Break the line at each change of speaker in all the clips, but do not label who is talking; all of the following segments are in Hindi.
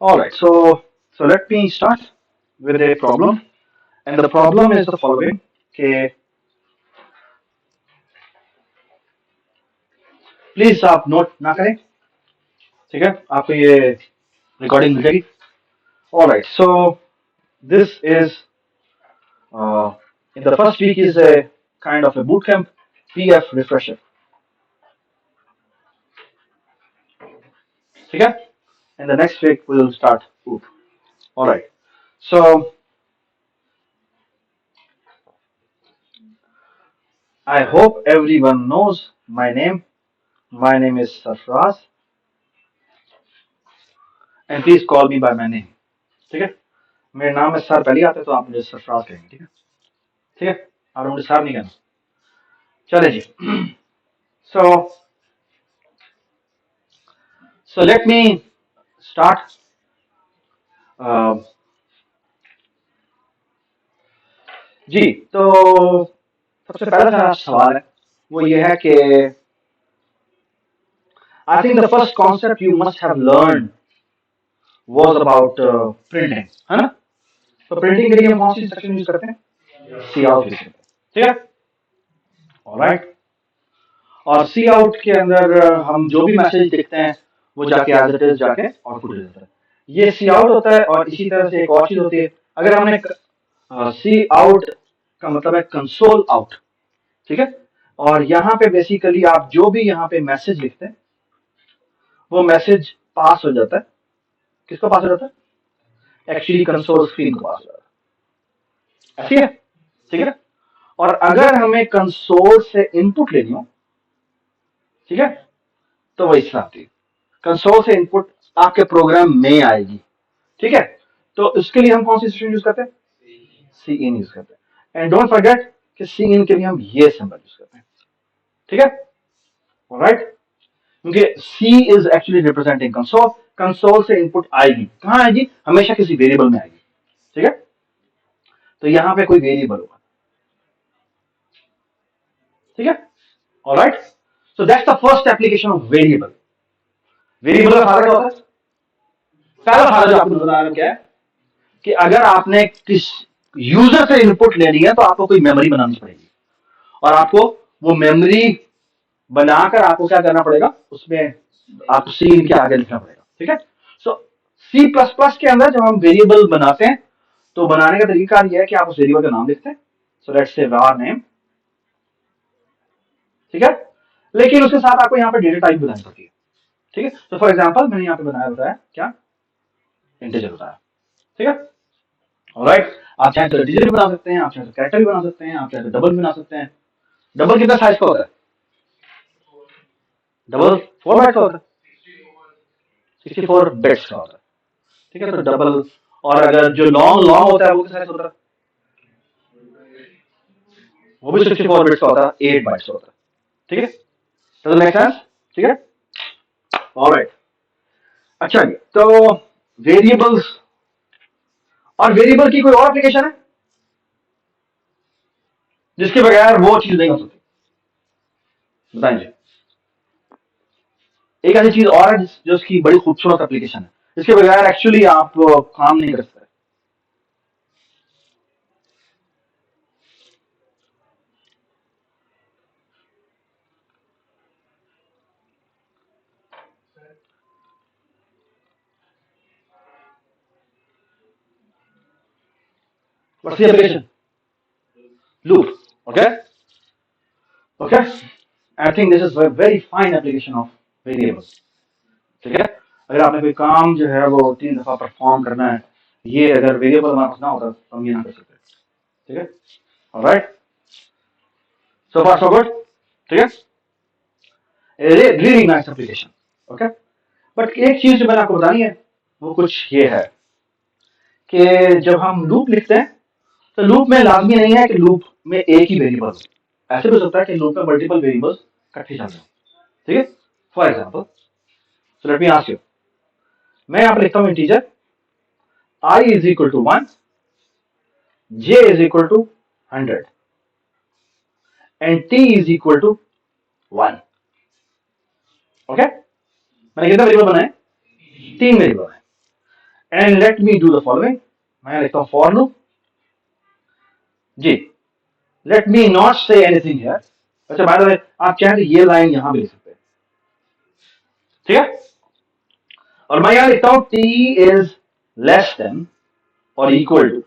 All right, so let me start with a problem, and the problem is the following. Okay, please आप नोट ना करें, ठीक है? आपको ये रिकॉर्डिंग मिल जाएगी. All right, so this is in the first week is a kind of a boot camp, PF refresher, ठीक है? And the next week we will start OOP. All right, so I hope everyone knows my name. My name is Sarfraz, and please call me by my name. ठीक है? मेरे नाम में सर पहले आते हैं तो आप मुझे सरफराज कहेंगे, ठीक है? ठीक है? आप मुझे सर नहीं कहना. चले जी. So so let me start. Uh, जी, तो सबसे पहला जो सवाल है वो ये है कि I think the first concept you must have learned was about printing, है ना? तो प्रिंटिंग के लिए हम कौन सी इंस्ट्रक्शन यूज करते हैं? सी आउट यूज करते हैं, ठीक है? ऑलराइट. और सी आउट के अंदर हम जो भी मैसेज लिखते हैं वो जाके एज इट इज जाके आउटपुट दे देता है. ये सी आउट होता है. और इसी तरह से एक और चीज होती है. अगर हमने सी आउट का मतलब है कंसोल आउट, ठीक है? और यहाँ पे बेसिकली आप जो भी यहाँ पे मैसेज लिखते हैं वो मैसेज पास हो जाता है. किसको पास हो जाता है? एक्चुअली कंसोल स्क्रीन को पास हो जाता है. ऐसी है, ठीक है? और अगर हमें कंसोल से इनपुट लेनी हो, ठीक है, तो वो इस तरह आती है. कंसोल से इनपुट आपके प्रोग्राम में आएगी, ठीक है? तो इसके लिए हम कौन सी इंस्ट्रक्शन यूज करते हैं? सी इन यूज करते हैं. एंड डोंट फॉरगेट कि सी इन के लिए हम ये सिंबल यूज करते हैं, ठीक है? ऑलराइट. क्योंकि C is actually representing console. Console से इनपुट आएगी. कहां आएगी? हमेशा किसी वेरिएबल में आएगी, ठीक है? तो यहां पे कोई वेरिएबल होगा, ठीक है? Alright. So that's the first application of variable. Variable का फायदा क्या होता है? पहला फायदा जो आपको नजर आ रहा है क्या है कि अगर आपने किस यूजर से इनपुट लेनी है तो आपको कोई मेमोरी बनानी पड़ेगी. और आपको वो मेमोरी बनाकर आपको क्या करना पड़ेगा? उसमें आपको सी के आगे लिखना पड़ेगा, ठीक है? सो सी प्लस प्लस के अंदर जब हम वेरिएबल बनाते हैं तो बनाने का तरीका यह है कि आप उस वेरिएबल का नाम लिखते हैं. So let's say var name, ठीक है? लेकिन उसके साथ आपको यहाँ पे डेटा टाइप बनानी पड़ती है, ठीक है? तो फॉर एग्जाम्पल मैंने यहाँ पे बताया क्या? इंटीजर बताया, ठीक है? ऑलराइट. आप चाहे तो डिजिट भी बना सकते हैं, आप चाहे तो कैरेक्टर भी बना सकते हैं, आप चाहे तो डबल भी बना सकते हैं. डबल कितना साइज का होता है? डबल 4 बाइट्स का होता है, 64 बिट्स का होता है, ठीक है? तो डबल. और अगर जो लॉन्ग लॉन्ग होता है वो कितना साइज होता है? वो भी 64 बिट्स का होता है, 8 बाइट्स का होता है, ठीक है? Does make sense? ठीक है? ऑलराइट. अच्छा जी, तो वेरिएबल्स. और वेरिएबल की कोई और एप्लीकेशन है जिसके बगैर वो चीज नहीं हो सकती? बताइए. एक ऐसी चीज और है जो उसकी बड़ी खूबसूरत एप्लीकेशन है जिसके बगैर एक्चुअली आप काम नहीं कर सकते. What's the application? Loop. Okay. Okay. I think this is a very fine application of variables. ठीक है? अगर आपने कोई काम जो है वो 3 दफा परफॉर्म करना है, ये अगर वेरिएबल हमारे पास ना होता तो हम ये ना कर सकते, ठीक है? ऑलराइट. सो फार सो गुड, ठीक है? Really nice application. Okay. But एक चीज जो मैंने आपको बतानी है वो कुछ ये है कि जब हम लूप लिखते हैं तो लूप में लाजमी नहीं है कि लूप में एक ही वेरिएबल हो. ऐसे भी हो सकता है कि लूप में मल्टीपल वेरिएबल्स इकट्ठे चल रहे हो, ठीक है? For example, so let me ask you. मैं यहाँ पर लिखता हूँ integer I is equal to 1, j is equal to 100 and t is equal to 1. Okay. मैंने कितना वेरिएबल बनाए? 3 वेरिएबल है. And let me do the following, मैं लिखता हूं फॉर लूप जी, let me not say anything here. अच्छा बाय द वे आप चाहें तो ये लाइन यहां भी लिख सकते हैं, ठीक है, और मैं यहां लिखता हूं t इज लेस देन और इक्वल टू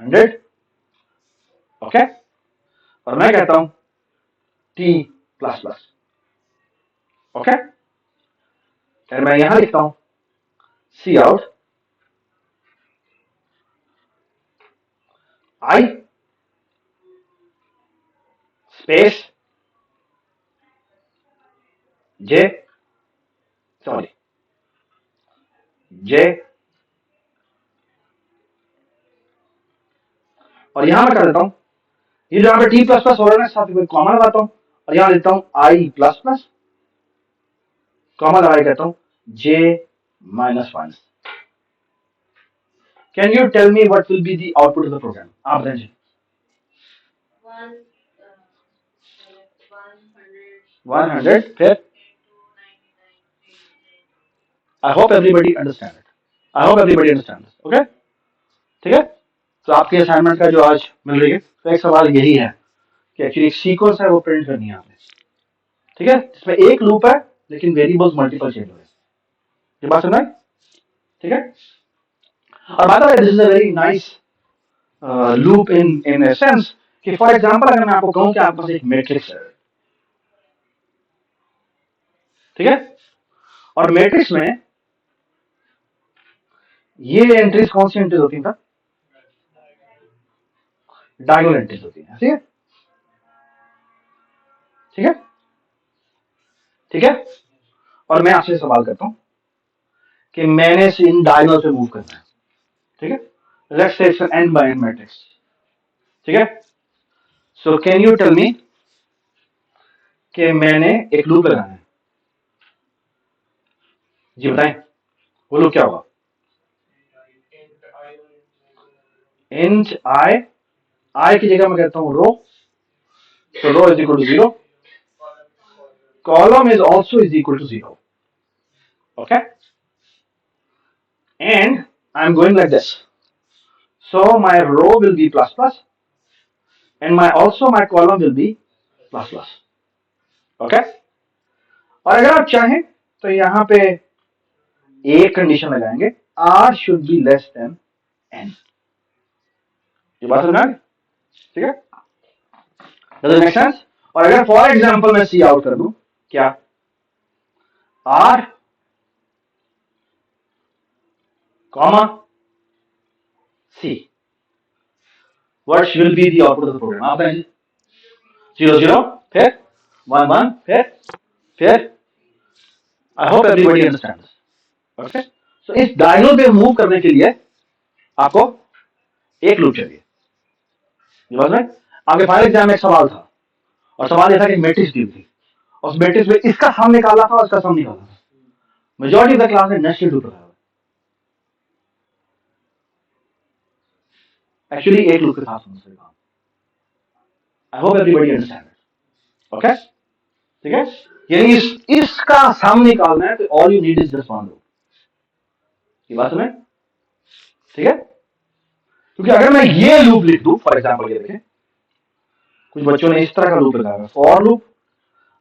100, ओके, और मैं कहता हूं t प्लस प्लस, ओके, फिर मैं यहां लिखता हूं C out I space J, sorry J, और यहां मैं कर देता हूं ये जो यहां पे टी प्लस प्लस हो रहा है ना, साथ में कॉमा लगाता हूं और यहां लिखता हूं आई प्लस प्लस, कॉमा लगा कहता हूं J minus one. Can you tell me what will be the output of the program? आप बताएं। 100, फिर I hope everybody understand it, I hope everybody understand, okay, ठीक है। तो आपके असाइनमेंट का जो आज मिल रही है तो एक सवाल यही है कि एक्चुअली एक सीक्वेंस है वो प्रिंट करनी है आपने, ठीक है, जिसमें एक लूप है लेकिन वेरिएबल्स मल्टीपल चेंज हो रहे हैं, ये बात सुना है, ठीक है। और बात है this is a very nice loop in a sense कि फॉर एग्जांपल अगर मैं आपको कहूं कि आपके पास एक मैट्रिक्स है, ठीक है, और मैट्रिक्स में ये एंट्रीज कौन सी एंट्रीज होती हैं? डायगोनल एंट्रीज होती हैं, ठीक है, ठीक है, ठीक है। और मैं आपसे सवाल करता हूं कि मैंने इन डायगोनल पे मूव करना है, ठीक है, let's say it's N N by N matrix, ठीक है, so can you tell me कि मैंने एक लूप लगाना है, जी बताएं वो लूप क्या होगा? इंट आई, आई की जगह मैं कहता हूं रो, so row is equal to 0, column is also is equal to 0, okay, and I'm going like this, so my row will be plus plus and my also my column will be plus plus, okay, और अगर आप चाहें तो यहां पे एक कंडीशन लगाएंगे r should be less than n, ये बात समझ में, ठीक है, does it make sense? और अगर फॉर एग्जांपल मैं सी आउट कर दूं क्या r comma c, what will be the output of the program? आप बताइए, 0 0 फिर 1 1 फिर I hope everybody understands, okay. So इस डायगोनल पे मूव करने के लिए आपको एक लूप चाहिए, समझ में। आपके फाइनल एग्जाम में एक सवाल था और सवाल यह था कि मैट्रिक्स दी थी और उस मैट्रिक्स में इसका सम निकाला था और इसका सम निकाला था, मेजॉरिटी ऑफ द क्लास ने नेस्टेड लूप लगाया, एक्चुअली एक लूप के साथ समझ रहे काम, आई होप एवरीबॉडी अंडरस्टैंड, ओके, ठीक है, यानी इसका सम निकालना है तो all you need is just one loop, ये बात सुने, ठीक है, क्योंकि अगर मैं ये लूप लिख दूं फॉर एग्जांपल, ये देखें कुछ बच्चों ने इस तरह का लूप लगाया, for loop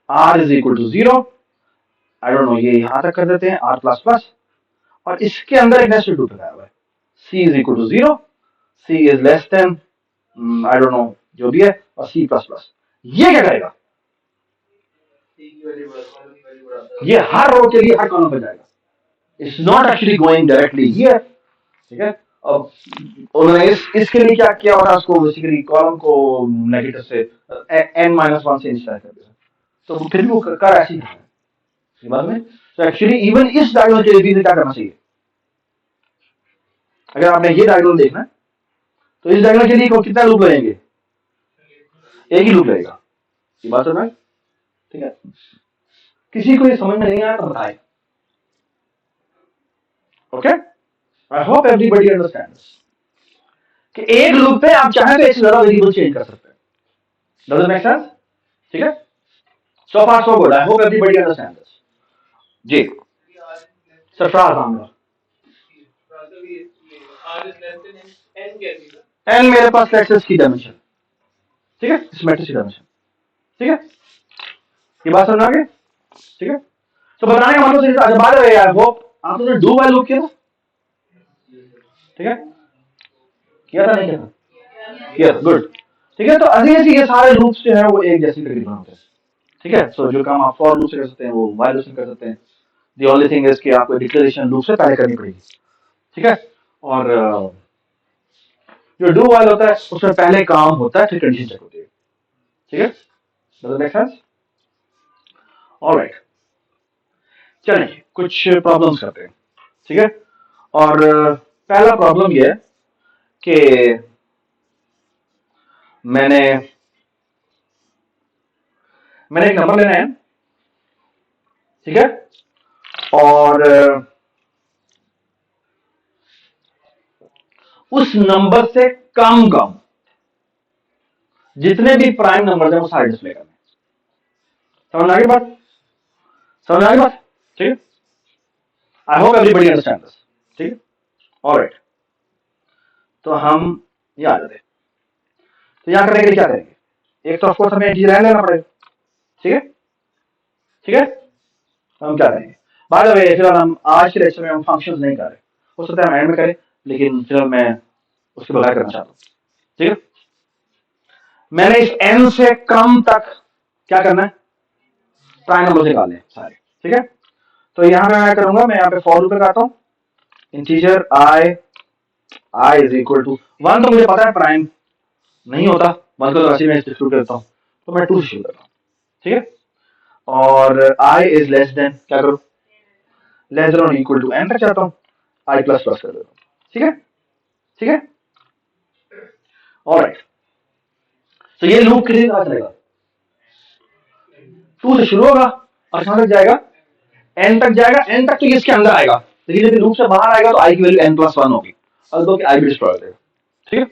r is equal to 0, I don't know ये यहां तक कर देते हैं r प्लस प्लस, और इसके अंदर एक नेस्टेड लूप लगाया हुआ है, c is equal to 0, c is less than I don't know जो भी है, और c प्लस प्लस, ये क्या करेगा, ये हर रो के लिए हर कॉलम पे जाएगा, it's not actually going directly here, ठीक है। अब उन्होंने इसके लिए क्या किया होगा, उसको बेसिकली कॉलम को नेगेटिव से n-1 से इनिशियलाइज कर दिया, तो फिर भी वो कर ऐसी था बाद में, तो एक्चुअली इवन इस डायगोनल के लिए भी क्या करना चाहिए, अगर आपने ये डायगोनल देखना तो इस डायगोनल के लिए कितना लूप लगेंगे, एक ही लूप लगेगा, ये बात समझ, ठीक है। किसी को ये समझ में नहीं आया तो बताए, okay, I hope everybody understands कि एक लूप पे आप चाहें तो एक से ज्यादा वेरिएबल चेंज कर सकते हैं, डज इट मेक सेंस, ठीक है, so far so good, I hope everybody understands, जी सरफराज मामला, एन मेरे पास लेट्स की डायमेंशन, ठीक है, इस मैट्रिक्स की डायमेंशन, ठीक है, ये बात समझ आ गई, ठीक है। तो बताने का मतलब अच्छा बात है यार, वो आपने डू वाइल लूप किया था, ठीक है, किया था नहीं किया था, किया था, गुड, ठीक है। तो अभी ये सारे लूप्स जो है वो एक जैसी तकरीबन होते हैं, ठीक है। सो जो काम आप फॉर लूप से कर सकते हैं वो वाइल लूप से कर सकते हैं। दी ओनली थिंग इज कि आपको डिक्लेरेशन लूप से पहले करनी पड़ेगी, ठीक है। और जो डू वाइल होता है उसमें पहले काम होता है फिर कंडीशन चेक होती है, ठीक है। Does it make sense? Alright, चलिए कुछ प्रॉब्लम्स करते हैं, ठीक है। और पहला प्रॉब्लम ये है कि मैंने एक नंबर लेना है, ठीक है, और उस नंबर से कम जितने भी प्राइम नंबर है वो सारे डिस्प्ले करने, समझ आ गई बात, समझ आ गई बात, ठीक है। आई होप एवरीबॉडी अंडरस्टैंड दिस, ठीक है। ऑलराइट, तो हम ये आ जाते, तो यहां करने के लिए क्या करेंगे, एक तो ऑफकोर्स हमें इंटीजर लेना पड़ेगा, ठीक है, ठीक है। तो हम क्या करेंगे, बाय द वे फिलहाल हम आज के लेक्चर में हम फंक्शंस नहीं कर रहे, हो सकता है हम एंड में करें, लेकिन फिलहाल मैं उसके बगैर करना चाहता हूँ, ठीक है। मैंने इस एन से कम तक क्या करना है, प्राइम नंबर निकालने सारे, ठीक है। तो यहां मैं क्या करूंगा, मैं यहाँ पे फॉर लूप लगाता हूँ, integer I is equal to 1, तो मुझे पता है प्राइम नहीं होता, 1 को राशि में शुरू करता हूँ, तो मैं 2 से शुरू करता हूँ, ठीक है। और आई इज लेस देन, क्या करूँ, लेस देन और इक्वल टू एन तक चाहता हूँ, आई प्लस प्लस कर देता हूँ, ठीक है, ठीक है। ऑलराइट, तो ये लूप कितनी बार चलेगा, 2 से शुरू होगा और कहां तक जाएगा, एन तक जाएगा, एन तक तो ये इसके अंदर आएगा, लेकिन यदि लूप से बाहर आएगा तो आई की वैल्यू एन प्लस 1 होगी, और दो आई भी डिस्ट्रॉय कर देगा, ठीक है।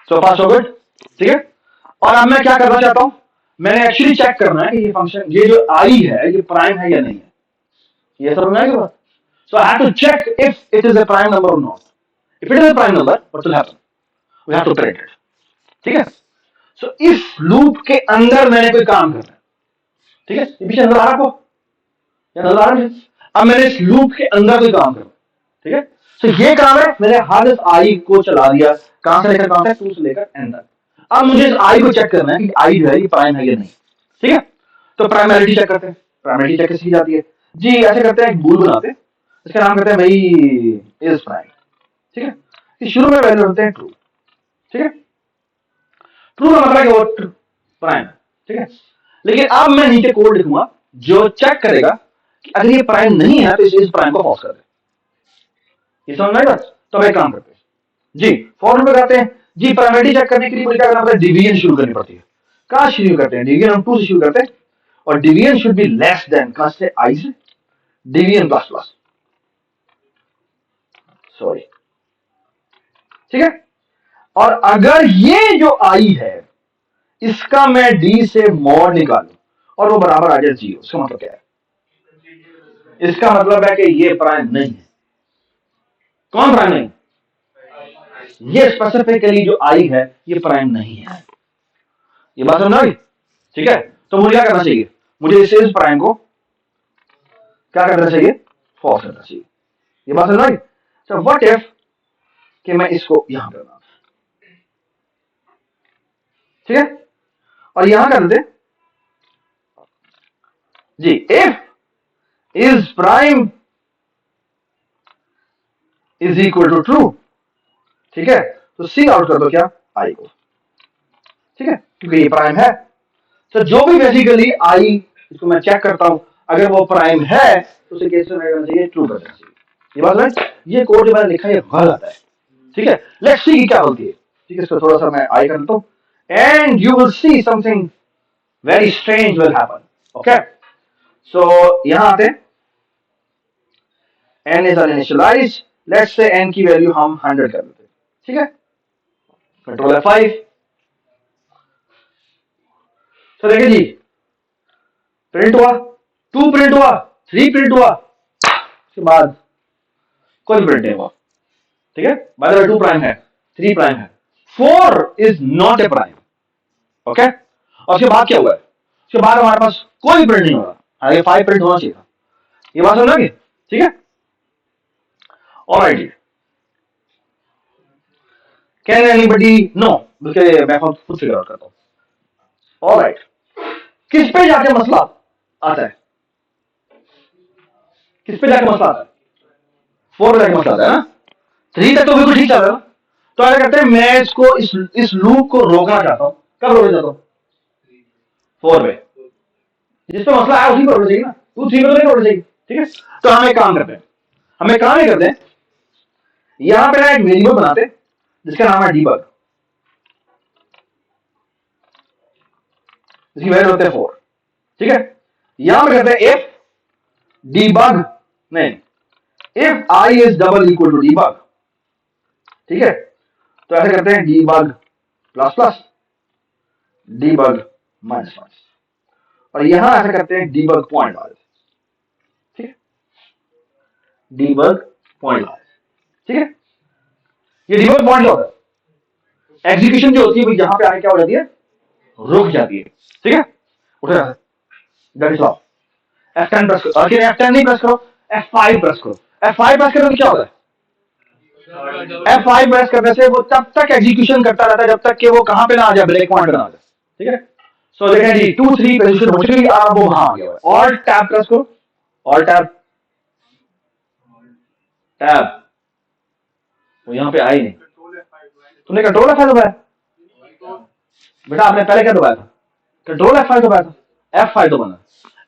सो फास्ट सो गुड, ठीक है। और अब मैं क्या करना चाहता हूं, मैंने एक्चुअली चेक करना है कि ये फंक्शन, ये जो आई है ये प्राइम है या नहीं है, ये समझ में आएगा बात। So I have to check if it is a prime number और not, if it is a prime number what will happen, we have to print it, ठीक है। सो इस लूप के अंदर मैंने कोई काम करना है, ठीक है, ये पीछे नजर आ रहा है, या नजर आ रहा है, अब मैंने इस लूप के अंदर कोई काम करना, ठीक है। तो ये काम है, मैंने हर इस आई को चला दिया, कहां से लेकर कहां तक, 2 से लेकर एन तक। अब मुझे इस आई को चेक करना है कि आई जो है ये प्राइम है या नहीं, ठीक है। तो प्राइमरिटी चेक करते हैं, प्राइमरिटी चेक कैसे की जाती है जी, ऐसे करते हैं, एक बूल बनाते हैं, इसका नाम करते हैं भाई इज प्राइम, ठीक है। कि शुरू में वैल्यू होते हैं ट्रू, ठीक है, ट्रू का मतलब वो प्राइम, ठीक है। लेकिन अब मैं नीचे कोड लिखूंगा जो चेक करेगा कि अगर ये प्राइम नहीं है तो इस प्राइम को फॉल्स कर दे, ये समझ में आई बात। तो अब एक काम करते हैं जी, फॉर लूप लगाते हैं जी, प्राइमरिटी चेक करने के लिए मुझे क्या करना पड़ता है, डिवीजन शुरू करनी पड़ती है, कहां शुरू करते हैं, डिवीजन हम 2 से शुरू करते हैं, और division should be less than, कहां से, आई से, डिवीजन प्लस प्लस, सॉरी, ठीक है। और अगर ये जो आई है इसका मैं डी से मॉड निकालू और वो बराबर आ जाए 0, इसका मतलब क्या है, इसका मतलब है कि ये प्राइम नहीं है, कौन प्राइम नहीं, ये स्पेसिफिकली जो आई है ये प्राइम नहीं है, ये बात समझ आई, ठीक है। तो मुझे क्या करना चाहिए, मुझे इस प्राइम को क्या करना चाहिए, फॉल्स करना चाहिए, ये बात समझ आई। तो व्हाट इफ कि मैं इसको यहां पे बना, ठीक है, और यहां कर देते जी, if is prime is equal to true, ठीक है। तो सी आउट कर दो क्या, आई को, ठीक है, क्योंकि ये प्राइम है। तो जो भी बेसिकली आई, इसको मैं चेक करता हूं, अगर वो प्राइम है तो उसे कैसे करना चाहिए, ट्रू करना चाहिए, ये बात है। ये कोड जो मैंने लिखा है गलत है, ठीक है। लेट्स सी क्या होती है, ठीक है। इसको थोड़ा सा मैं आई कर लेता हूं, and you will see something very strange will happen, okay. So यहां आते हैं, n is uninitialized, let's say n की वैल्यू हम 100 कर देते हैं, ठीक है। कंट्रोल F5, तो देखिए जी, प्रिंट हुआ, 2 प्रिंट हुआ, 3 प्रिंट हुआ, उसके बाद कोई प्रिंट नहीं हुआ, ठीक है। बाय द वे 2 प्राइम है, 3 प्राइम है, 4 is not a prime. Okay, और उसके बाद क्या हुआ है, उसके बाद हमारे पास कोई प्रिंट नहीं हो रहा, आगे 5 प्रिंट होना चाहिए था। ये बात समझोगे? ठीक है, ऑलराइट। कैन एनीबडी नो, बल्कि मैं खुद फिगर आउट करता हूं। ऑलराइट, किस पे जाके मसला आता है, किस पे जाके मसला आता है, 4 पे जाके मसला आता है ना। 3 तक तो बिल्कुल ठीक चल रहा है। तो ऐसा करते हैं, मैं इसको इस लूप को रोकना चाहता हूं। कब रोकना चाहता हूं? 4 पे। जिस पे मसला है उसी पर रोकना चाहिए ना, 2 3 पे तो नहीं रोकना चाहिए। ठीक है, तो हम एक काम करते हैं, हम एक काम ही करते हैं, यहां पे ना एक वेरिएबल बनाते हैं जिसका नाम है डीबग, जिसकी वैल्यू होते हैं 4। ठीक है, यहां पे करते हैं इफ डीबग, नहीं, if I is double equal to debug. ठीक है, तो ऐसे करते हैं debug plus plus, debug minus minus, और यहां ऐसे करते हैं डीबग पॉइंट वाले। ठीक है, डीबग पॉइंट वाले। ठीक है, ये डीबग पॉइंट क्या होता है, एग्जीक्यूशन जो होती है यहां पे आके क्या हो जाती है, रुक जाती है। ठीक है, उठे that is all. F10 press करो, और F10 नहीं प्रेस करो, F5 प्रेस करो। F5 प्रेस करने से क्या होता है, F5 प्रेस करने से वो तब तक एग्जीक्यूशन करता रहता है जब तक कि वो कहां पे ना आ जाए, ब्रेक पॉइंट पे ना आ जाए। ठीक है, सो देखें जी 2 3 पोजीशन हो चुकी, अब वो वहां आ गया है। ऑल्ट टैब प्रेस करो, ऑल्ट टैब, टैब, वो यहां पे आई नहीं, तुमने कंट्रोल F5 दबाया बेटा, आपने पहले क्या दबाया था, कंट्रोल F5 दबाया था। F5 दबाना,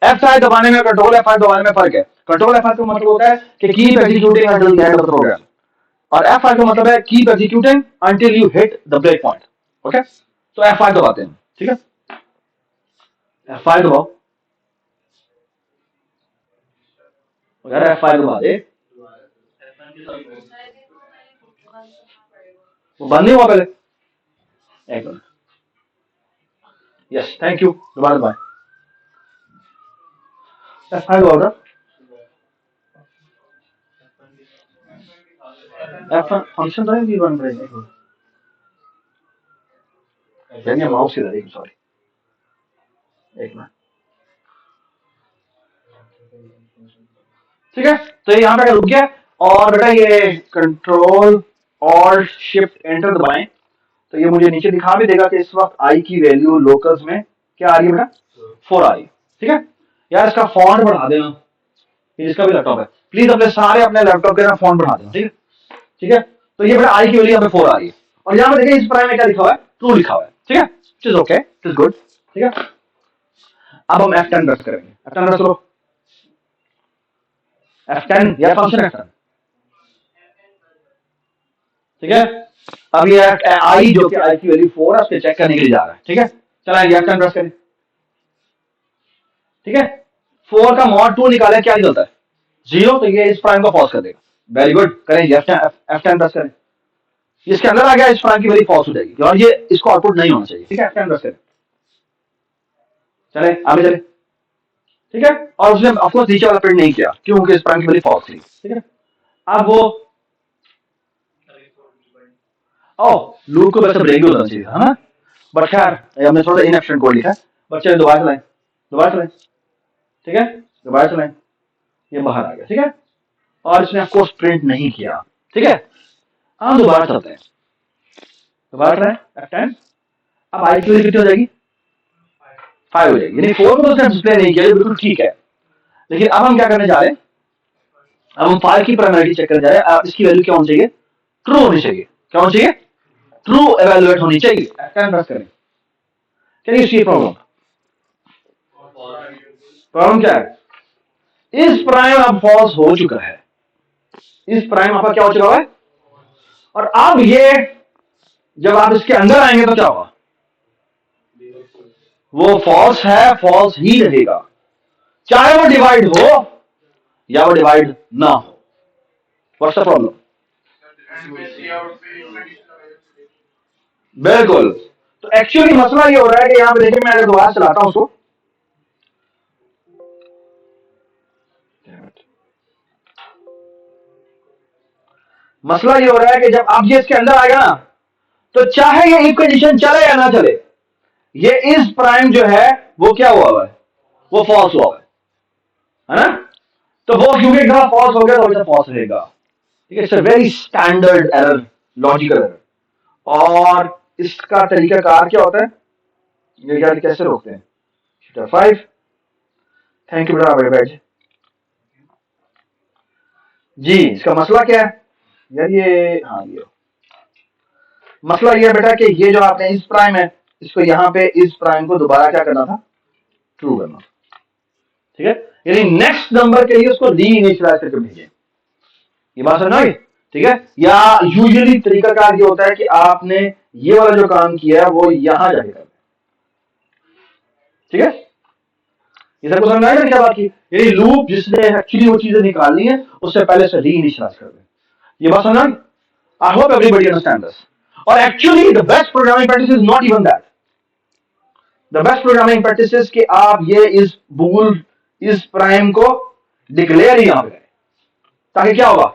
F5 दबाने में कंट्रोल F5 दबाने में फर्क है। कंट्रोल F5 का मतलब होता है कि keep executing until the end of the program, और F5 का मतलब है keep executing until you hit the break point. Okay, तो F5 दबाते हैं। ठीक है, F5 दबाओ, अगर F5 दबा दे, वो बंद नहीं हुआ पहले, एक मिनट, यस थैंक यू, दोबारा दबाएं, F5 दबाओ, F1 फंक्शन तो नहीं बन रहे हैं, माउस इधर, एक सॉरी, एक मिनट। ठीक है, तो ये यहां पे रुक गया, और बेटा ये कंट्रोल ऑल्ट शिफ्ट एंटर दबाएं तो ये मुझे नीचे दिखा भी देगा कि इस वक्त आई की वैल्यू लोकल्स में क्या आ रही है बेटा, 4 आ रही है। ठीक है यार, इसका फॉन्ट बढ़ा देना, ये जिसका भी लैपटॉप है प्लीज अपने सारे अपने लैपटॉप के ना फॉन्ट बढ़ा देना। ठीक है, ठीक है, तो ये बेटा आई की वैल्यू यहाँ पे 4 आ रही है, और यहाँ पे देखिए इस प्राइम में क्या लिखा हुआ है, ट्रू लिखा हुआ है। ठीक है, it is okay, it is good. ठीक है, अब हम F10 प्रेस करेंगे, F10 प्रेस करो, F10 या फंक्शन F10। ठीक है, अब ये आई जो कि आई की वैल्यू 4 है उसके चेक करने के लिए जा रहा है। ठीक है, चलाएंगे F10 प्रेस करें। ठीक है, 4 का मॉड 2 निकाले, क्या निकलता है 0, तो ये इस प्राइम को फॉल्स कर देगा। वेरी गुड, करेंगे F10 प्रेस करें, इसके अंदर आ गया, इस प्राइम की वैल्यू फॉल्स हो जाएगी और ये इसको आउटपुट नहीं होना चाहिए। ठीक है, F10 प्रेस करें, चले आगे चले। ठीक है, और उसने ऑफकोर्स नीचे वाला प्रिंट नहीं किया क्योंकि इस प्राइम की वैल्यू फॉल्स थी। ठीक है, अब वो लूप को वैसे ब्रेक भी होना चाहिए है ना, बट खैर हमने थोड़ा इनएफिशिएंट कोड लिखा है। बच्चे दोबारा चलाएं, दोबारा चलाएं। ठीक है, दोबारा चलाएं, ये बाहर आ गया। ठीक है, और इसने आपको प्रिंट नहीं किया। ठीक है, हम दोबारा चलते हैं, दोबारा चलाएं F10, अब आई की वैल्यू कितनी हो जाएगी, 5 हो जाएगी, यानी 4 को तो उसने डिस्प्ले नहीं किया, बिल्कुल ठीक है। लेकिन अब हम क्या करने जा रहे हैं, अब हम 5 की प्राइमरिटी चेक करने जा रहे हैं। अब इसकी वैल्यू क्या होनी चाहिए, ट्रू होनी चाहिए। क्या होनी चाहिए, ट्रू एवेलुएट होनी चाहिए। F10 प्रेस करें, can you see problem, problem क्या है, इस प्राइम अब फॉल्स हो चुका है, इस प्राइम आपका क्या हो चुका है, और अब ये जब आप इसके अंदर आएंगे तो क्या होगा, वो फॉल्स है, फॉल्स ही रहेगा, चाहे वो डिवाइड हो या वो डिवाइड ना हो। व्हाट्स द प्रॉब्लम, बिल्कुल। तो एक्चुअली मसला ये हो रहा है कि यहां पे देखिए, मैं अगर दोबारा चलाता हूं उसको, मसला ये हो रहा है कि जब आप ये इसके अंदर आएगा ना, तो चाहे ये इफ कंडीशन चले या ना चले, ये इज प्राइम जो है वो क्या हुआ है, वो फॉल्स हुआ है ना। तो वो क्योंकि एक दफा फॉल्स हो गया तो हमेशा फॉल्स रहेगा। ठीक है, it's a very standard error, logical error. और इसका तरीकाकार क्या होता है, ये क्या कैसे रोकते हैं। 5 थैंक यू बेटा, बैठ जी। इसका मसला क्या है यार, ये हाँ ये मसला ये है बेटा कि ये जो आपने इस प्राइम है, इसको यहाँ पे इस प्राइम को दोबारा क्या करना था, ट्रू करना। ठीक है, यानी नेक्स्ट नंबर के लिए उसको री इनिशियलाइज करके भेजें। ये बात समझ आई। ठीक है, या यूजुअली तरीकाकार ये होता है कि आपने ये वाला जो काम किया है वो यहां जाके कर। ठीक है, ये सबको समझ आएगा क्या बात की। यानी लूप जिसने एक्चुअली वो चीजें निकालनी है उससे पहले से री इनिशियलाइज कर दे। ये बात समझ आई। I hope everybody understand this. और actually the best programming practice is not even that. The best programming practice is कि आप ये इस बूल इस प्राइम को डिक्लेयर ही यहां पे करें, ताकि क्या होगा,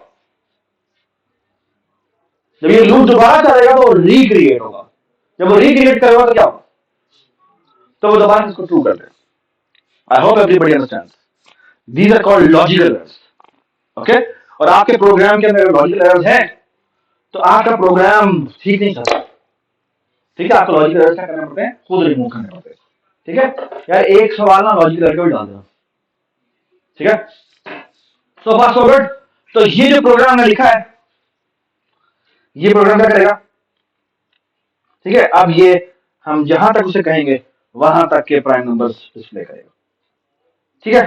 जब ये लूप दोबारा चलेगा तो रिक्रिएट होगा। जब वो रिक्रिएट करेगा तो क्या होगा, तो वो दोबारा इसको ट्रू कर देगा। I hope everybody understands. These are called logical errors. Okay, और आपके प्रोग्राम के अंदर लॉजिकल एरर्स हैं तो आपका प्रोग्राम ठीक नहीं चलता। ठीक है, आपको लॉजिकल एरर्स क्या करने पड़ते हैं, खुद रिमूव करने पड़ते हैं। ठीक है यार, एक सवाल ना लॉजिकल एरर को डाल देना। ठीक है, सो फार सो गुड। तो ये जो प्रोग्राम ने लिखा है, ये प्रोग्राम क्या करेगा। ठीक है, अब ये हम जहां तक उसे कहेंगे वहां तक के प्राइम नंबर्स डिस्प्ले करेगा। ठीक है,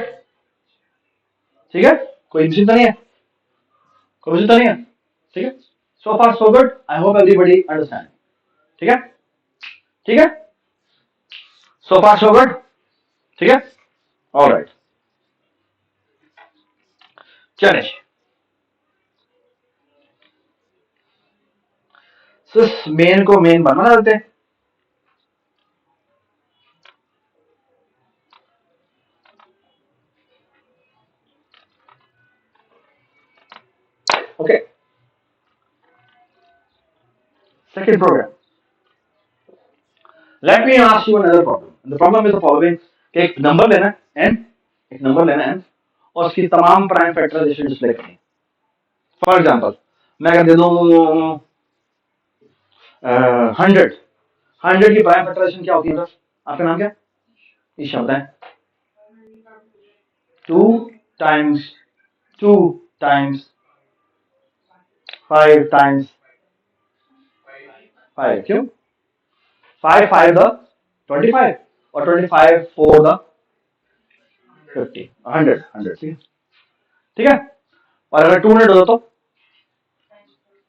ठीक है, कोई चिंता नहीं है, कोई चिंता नहीं है। ठीक है, so far so good. I hope everybody understand. ठीक है, ठीक है, सो फार सो गुड। ठीक है, ऑलराइट, चले सिर्फ मेन को मेन बना डालते हैं। Okay, second program. Let me ask you another problem. The problem is the following: कि एक नंबर लेना है n, एक नंबर लेना है n और उसकी तमाम प्राइम फैक्टराइजेशन डिस्प्ले करनी है। फॉर एग्जांपल मैं अगर दे दूं 100, 100 की प्राइम फैक्टराइजेशन क्या होती है, आपका नाम क्या है, ईशा बताएं। 2 टाइम्स 2 टाइम्स 5 टाइम्स 5, क्यों 5 5 द 25 और 25 4 द 50, 100 100। ठीक है, ठीक है, और अगर 200 हो तो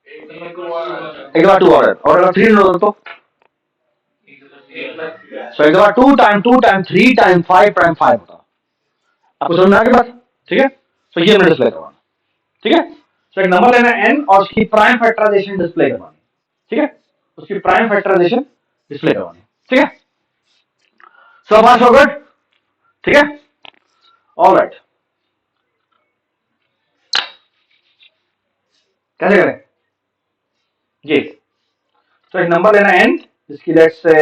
एक बार 2 और अगर 300 हो तो एक बार 2 टाइम 2 टाइम 3 टाइम 5 टाइम 5 होता। आपको समझ में आ गई बात। ठीक है, तो ये मैंने डिस्प्ले करवाना। ठीक है, तो एक नंबर लेना है n और उसकी प्राइम फैक्टराइजेशन डिस्प्ले करवानी। ठीक है, उसकी प्राइम फैक्टराइजेशन डिस्प्ले करवानी। ठीक है, सो फार सो गुड। ठीक है, ऑलराइट, कैसे करें जी। तो एक नंबर लेना है n जिसकी लेट्स से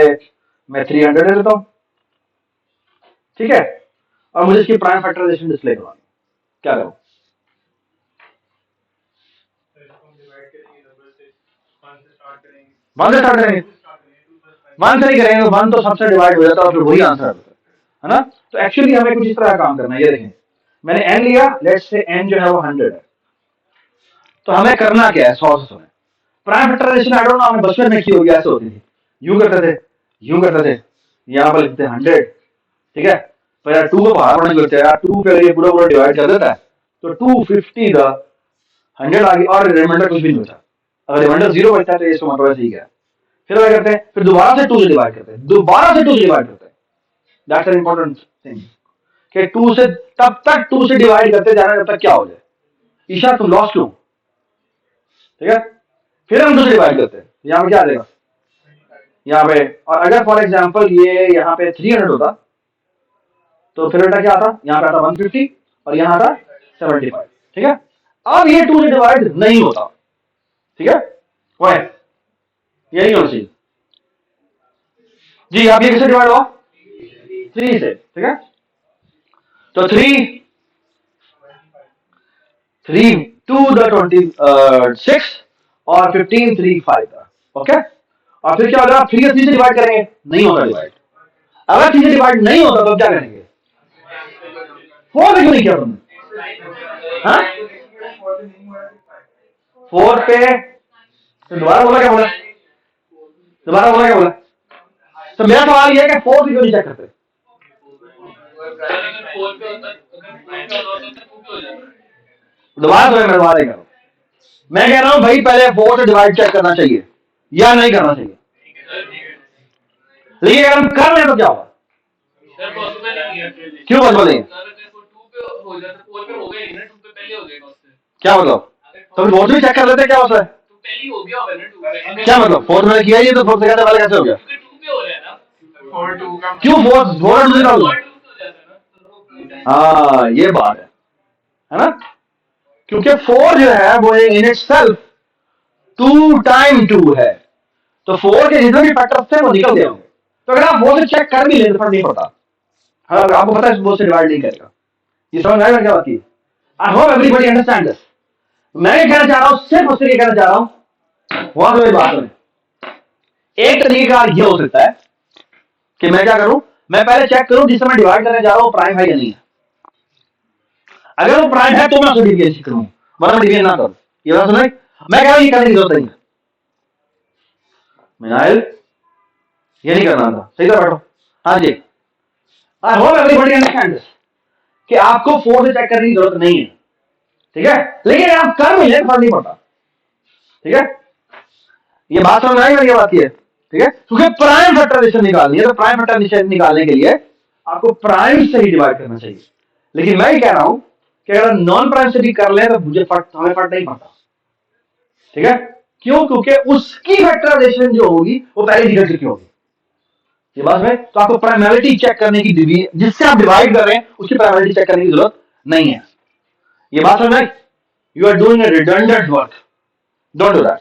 मैं 300 ले लेता हूं। ठीक है, और मुझे इसकी प्राइम फैक्टराइजेशन डिस्प्ले करवानी, क्या करूं। वन से स्टार्ट करेंगे, वन से नहीं करेंगे, वन तो सबसे डिवाइड हो जाता है और फिर वही आंसर है ना। तो एक्चुअली हमें कुछ इस तरह काम करना है। ये देखें, मैंने n लिया, लेट्स से n जो है वो 100 है। तो हमें करना क्या है, 100 से prime factorization I don't know, हमें बचपन में की होगी, ऐसे होती थी, यूं करते थे, यूं करते थे, यहाँ पर लिखते 100। ठीक है, पर यार 2 को बाहर पढ़ने लगते हैं यार, 2 पे ये पूरा पूरा डिवाइड कर देता है तो 250 द 100 आ गई और रिमाइंडर कुछ भी नहीं बचा। अगर रिमाइंडर 0 बचता है तो इसका मतलब ठीक है। फिर क्या करते हैं, फिर दोबारा से 2 से डिवाइड करते हैं, दोबारा से 2 से डिवाइड करते हैं। दैट्स एन इंपॉर्टेंट थिंग कि 2 से तब तक 2 से डिवाइड करते जाना जब तक क्या हो जाए, ईशा तुम लॉस्ट क्यों। ठीक है, फिर हम 2 से डिवाइड करते हैं, यहाँ पे क्या आ जाएगा, यहाँ पे। और अगर फॉर एग्जाम्पल ये यहाँ पे 300 होता तो फिर बेटा क्या आता, यहाँ पे आता 150 और यहाँ आता 75। ठीक है, अब ये 2 से डिवाइड नहीं होता। ठीक है, ये नहीं होना चाहिए जी। आप ये किससे डिवाइड हुआ? 3 से, ठीक है। तो 3 टू द 26 और 15 3 5 का, ओके। और फिर क्या होगा? 3 से डिवाइड करेंगे, नहीं होगा डिवाइड। अगर 3 से डिवाइड नहीं होता तो क्या करेंगे? 4 से क्यों नहीं किया तुमने? हाँ, 4 पे तो दोबारा बोला, क्या बोला? दोबारा बोला, क्या बोला? तो मेरा सवाल ये है कि 4 से क्यों नहीं चेक करते? दोबारा तो मैं दोबारा करो। मैं कह रहा हूं भाई पहले 4 से डिवाइड चेक करना चाहिए या नहीं करना चाहिए? लेकिन अगर हम कर रहे हैं तो क्या होगा? क्यों पॉसिबल नहीं? क्या मतलब? तो फिर 4 भी चेक कर लेते, क्या होता है? क्या मतलब? 4 मैंने किया ही तो 4 से कहने वाले कैसे हो गया? क्यों 4 हाँ, ये बात है ना? क्योंकि 4 जो है वो इन इट सेल्फ 2 टाइम 2 है, तो 4 के जितने भी फैक्टर्स थे वो निकल गए होंगे। तो अगर आप 4 से चेक कर भी लेते फर्क नहीं पड़ता। हाँ, आपको पता है 4 से डिवाइड नहीं करेगा। ये समझ आएगा क्या बात की? आई होप एवरीबॉडी अंडरस्टैंड दिस। मैं ये कहना चाह रहा हूं, सिर्फ उससे ये कहना चाह रहा हूं, वहां से मेरी बात सुने। एक तरीका ये हो सकता है कि मैं क्या करूं, मैं पहले चेक करूं जिससे मैं डिवाइड करने जा रहा हूं प्राइम है या नहीं है। अगर वो प्राइम है तो मैं उसको डिवीजन करूं, वरना मैं डिवीजन ना करूं। ये बात सुने, मैं कह रहा हूं ये करने की जरूरत नहीं है। मिनाइल, ये नहीं करना था, सही था, बैठो। हाँ जी, I hope everybody understand this कि आपको 4 से चेक करने की जरूरत नहीं है, ठीक है। लेकिन आप कर भी लें फर्क नहीं पड़ता, ठीक है। ये बात समझ आई? ये बात है, ठीक है। क्योंकि प्राइम फैक्टराइजेशन निकालनी है तो प्राइम फैक्टराइजेशन निकालने के लिए आपको प्राइम से ही डिवाइड करना चाहिए। लेकिन मैं कह रहा हूं कि अगर नॉन प्राइम से भी कर ले तो मुझे हमें फर्क नहीं पड़ता, ठीक है। क्यों? क्योंकि उसकी फैक्टराइजेशन जो होगी वो पहले निकल चुकी होगी। ये बात है। तो आपको प्राइमरिटी चेक करने की, जिससे आप डिवाइड कर रहे हैं उसकी प्राइमरिटी चेक करने की जरूरत नहीं है। ये बात समझ में? You are doing a redundant work, don't do that,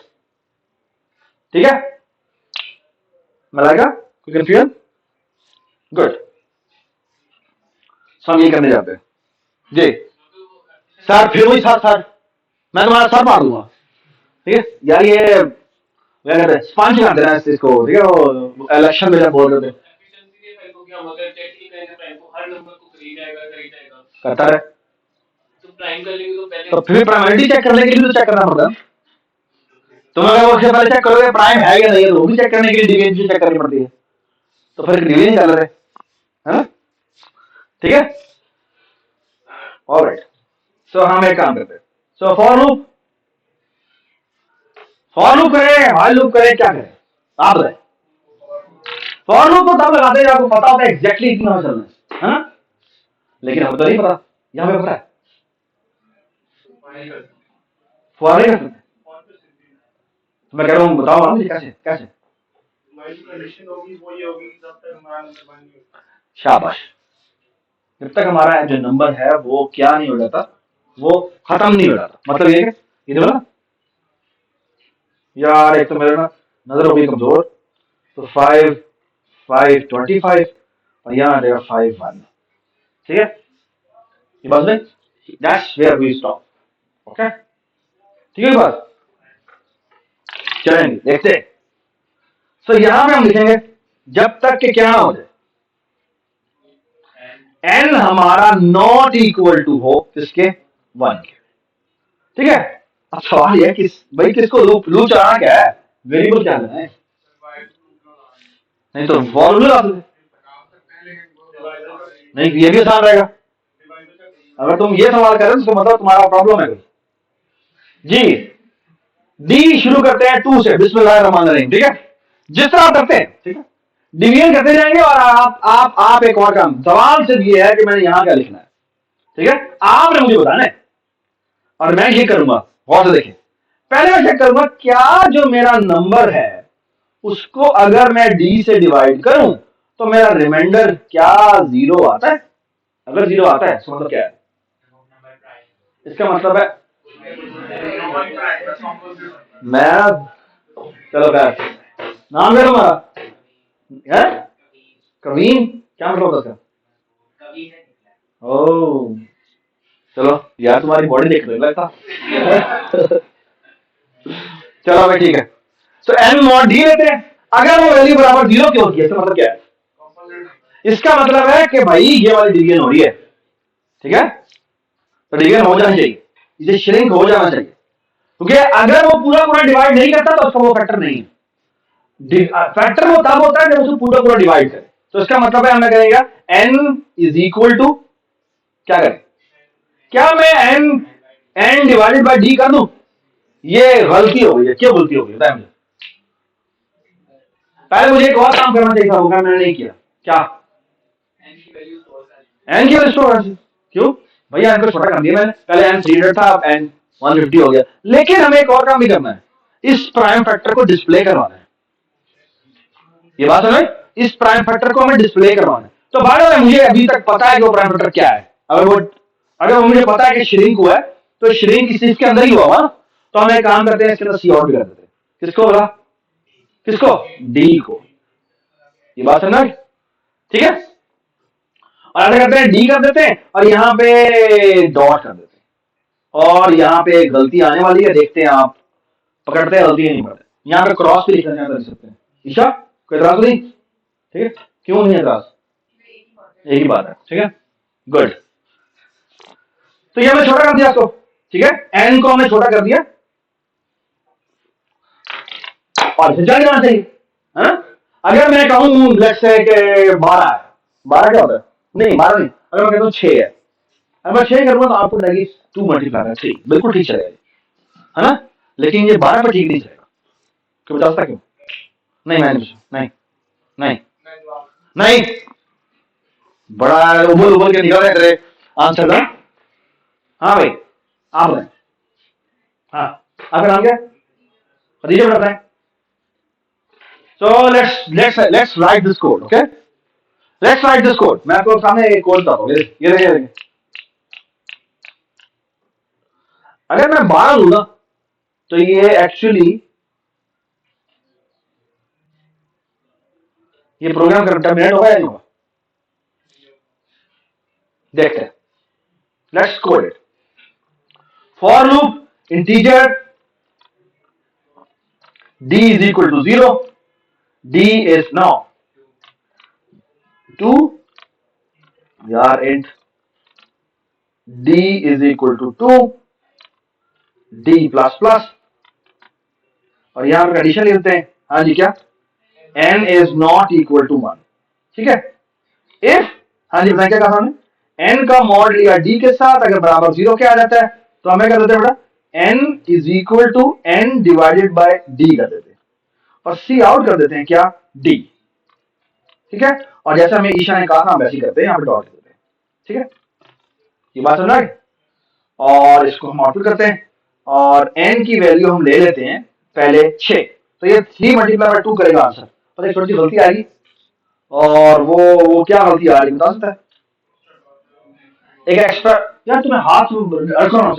ठीक है। मलाइका, कोई कंफ्यूजन? गुड। हम ये करने जाते हैं जी। सर फिर वही सर मैं तुम्हारा सर मार दूंगा, ठीक है यार। ये क्या कहते हैं, स्पंज कर देना इसको, ठीक है। वो इलेक्शन में जब बोल रहे थे करता है, तो फिर प्राइमरिटी चेक करने के लिए तो चेक करना पड़ता है। तुम अगर वो पहले चेक करोगे प्राइम है या नहीं है, तो वो भी चेक करने के लिए डिवीजन चेक करनी पड़ती है। तो फिर डिवीजन कर रहे है ना, ठीक है। ऑलराइट, सो हम एक काम करते हैं। सो फॉर लूप करें, व्हाइल लूप करें, क्या करें आप बताएं? फॉर लूप तो तब लगाते हैं आपको पता होता है एग्जैक्टली इतना चलना है, लेकिन हमको तो नहीं पता। यहां पे पता है फॉर नहीं कर सकते। तो मैं कह रहा हूं बताओ मुझे कैसे कैसे। शाबाश। जब तक हमारा जो नंबर है वो क्या नहीं हो जाता, वो खत्म नहीं हो जाता। मतलब ये है ये बोला यार, एक तो मेरा ना नजर हो गई कमजोर, तो 5 5 25 और यहाँ आ जाएगा 5 1, ठीक है। ये बात नहीं, that's where we stop, okay, ठीक है बात। चलेंगे देखते। सो यहां पे हम लिखेंगे जब तक कि क्या हो जाए n हमारा नॉट इक्वल टू हो किसके, 1 के, ठीक है। अब सवाल यह किस भाई किसको लूप लूप चलाना क्या है, वेरिएबल क्या लेना है, नहीं तो फॉर्मूला नहीं, ये भी आसान रहेगा। अगर तुम ये सवाल कर रहे हो तो मतलब तुम्हारा प्रॉब्लम है जी। डी शुरू करते हैं 2 से, बिस्मिल्लाहिर्रहमानिर्रहीम, ठीक है। जिस तरह आप करते हैं, ठीक है, डिवीजन करते जाएंगे। और आप एक और काम, सवाल सिर्फ ये है कि मैंने यहां क्या लिखना है, ठीक है। आपने मुझे बताना है और मैं ये करूंगा। गौर से देखें, पहले मैं चेक करूंगा क्या जो मेरा नंबर है उसको अगर मैं डी से डिवाइड करूं तो मेरा रिमाइंडर क्या 0 आता है। अगर 0 आता है तो मतलब क्या है, इसका मतलब है मैं, चलो खैर नाम क्या तुम्हारा है? कवीन, क्या मतलब होता है? ओ चलो यार तुम्हारी बॉडी देख रही लगता। चलो भाई ठीक है। तो एन मॉड डी लेते हैं। अगर वो वैल्यू बराबर 0 की होती है तो मतलब क्या है? इसका मतलब है कि भाई ये वाली डिवीजन हो रही है, ठीक है? तो डिवीजन हो जाना चाहिए, इसे श्रिंक हो जाना चाहिए, क्योंकि अगर वो पूरा पूरा डिवाइड नहीं करता तो उसका वो फैक्टर नहीं है। फैक्टर वो तब होता है जब उसको पूरा पूरा डिवाइड करे। तो इसका मतलब है हमें कहेगा n इज इक्वल टू क्या करें? क्या मैं n डिवाइडेड बाय d कर दूं? ये गलती हो गई है। क्यों गलती हो गई बताएं मुझे। पहले मुझे एक और काम करना चाहिए था, वो मैंने नहीं किया। क्या? एन की वैल्यू स्टोर। क्यों भैया? एन को छोटा कर दिया मैंने। पहले एन 300 था, अब एन 150 हो गया। लेकिन हमें एक और काम भी करना है, इस प्राइम फैक्टर को डिस्प्ले करवाना है। ये बात है, इस प्राइम फैक्टर को हमें डिस्प्ले करवाना है। तो बाय द वे मुझे अभी तक पता है कि वो प्राइम फैक्टर क्या है। अगर वो मुझे पता है कि श्रिंक हुआ है, तो श्रिंक इस चीज के अंदर ही हुआ, तो हम एक काम करते हैं, इसके अंदर सी आउट भी कर देते हैं। किसको बोला? किसको? डी को। ये बात समझ? ठीक है। और ऐसा करते हैं, डी कर देते हैं और यहाँ पे डॉट कर देते हैं। और यहाँ पे गलती आने वाली है, देखते हैं आप पकड़ते हैं गलती नहीं पड़ते। यहाँ पे क्रॉस भी लिखना कर सकते हैं। ईशा कोई एतराज नहीं? ठीक है, क्यों नहीं एतराज? एक ही बात है, ठीक है, गुड। तो ये हमने छोटा कर दिया इसको, ठीक है, एन को हमने छोटा कर दिया और इसे चल जाना चाहिए, है ना? अगर मैं कहूं लेट्स से कि 12 है, 12 क्या होता है? नहीं 12 नहीं, अगर मैं कहता हूं 6 है, अगर मैं 6 करूंगा तो आपको लगेगी 2 मल्टीप्लाई है 3, बिल्कुल ठीक चलेगा, है ना? लेकिन ये 12 पर ठीक नहीं चलेगा। क्यों बता सकता? क्यों नहीं? मैंने नहीं नहीं नहीं, बड़ा उबल उबल के निकल रहे तेरे आंसर ना। हाँ भाई आप बताएं। हाँ आपका नाम क्या? खदीजा बताता है। So let's write this code, okay? Let's write this code. मैं आपको सामने एक कोड बताता हूँ। ये देखिए, अगर मैं 12 लूँ ना तो ये एक्चुअली ये प्रोग्राम करने मिनट होगा या नहीं होगा? देखते हैं। Let's code it. For loop integer d is equal to 0. d is now 2 यार int d is equal to 2 d plus plus और यहां पर कंडीशन लिखते हैं। हाँ जी, क्या? n is not equal to 1, ठीक है। इफ, हाँ जी बताएं क्या कहा हमने? n का मॉड लिया d के साथ, अगर बराबर 0 क्या आ जाता है तो हमें कर देते हैं बेटा n is equal to n divided by d कर देते हैं और c आउट कर देते हैं क्या? d, ठीक है। और जैसा हमें ईशा ने कहा था हम वैसे ही करते हैं, यहाँ पे डॉट देते हैं, ठीक है। ये बात समझ आई? और इसको हम आउटपुट करते हैं और n की वैल्यू हम ले लेते हैं पहले 6, तो ये 3 मल्टीप्लाई बाय 2 करेगा आंसर। पर एक छोटी सी गलती आएगी, और वो क्या गलती आ रही बता सकता है? एक एक्स्ट्रा, यार तुम्हें हाथ रखो ना,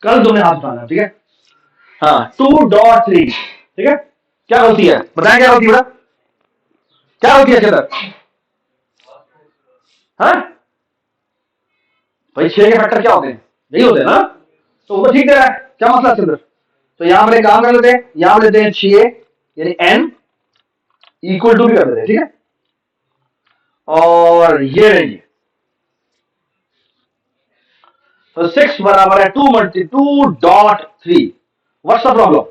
कल तुम्हें हाथ उठाना, ठीक है। हाँ 2.3, ठीक है। क्या गलती है बताएं? क्या गलती है? क्या गलती है चंद्र? हाँ भाई 6 के फैक्टर क्या होते हैं? नहीं होते ना, तो वो ठीक दे रहा है, क्या मसला चंद्र? तो यहां पर काम कर लेते हैं, यहां पर लेते हैं 6 यानी n इक्वल टू भी कर देते हैं, ठीक है। और ये रहेंगे तो 6 बराबर है 2 व्हाट्स द प्रॉब्लम?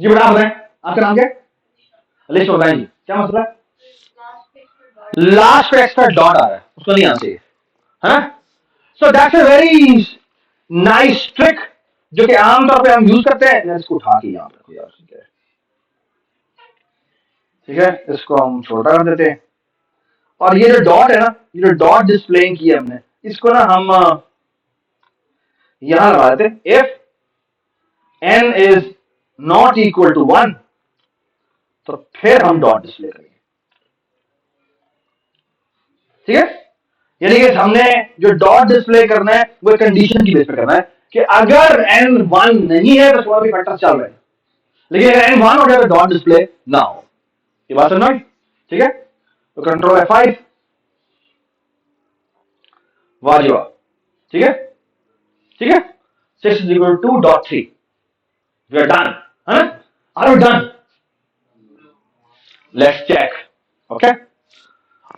जी बेटा आप बताएं, आपका नाम क्या है? लिस्ट बताएं जी, क्या मसला? लास्ट पे एक्स्ट्रा डॉट आ रहा है, उसको नहीं आना चाहिए, है। So that's a very nice trick जो कि आमतौर पे हम यूज करते हैं। मैं इसको उठा के यहां रखो यार, ठीक है, इसको हम छोटा कर देते हैं। और ये जो डॉट है ना, ये जो डॉट डिस्प्ले किया हमने, इसको ना हम यहां लगा देते हैं। If n is not equal to 1 तो फिर हम डॉट डिस्प्ले करेंगे, ठीक है। यानी कि हमने जो डॉट डिस्प्ले करना है वो कंडीशन की बेस पर करना है कि अगर n 1 नहीं है तो थोड़ा भी फैक्टर चल रहा है, लेकिन अगर N1 हो गया तो डॉट डिस्प्ले ना हो। ये बात समझ, ठीक है? तो कंट्रोल F5, वाह, ठीक है, ठीक है। 6 = 2.3, वी आर डन, है ना? Are we done? Let's check, okay.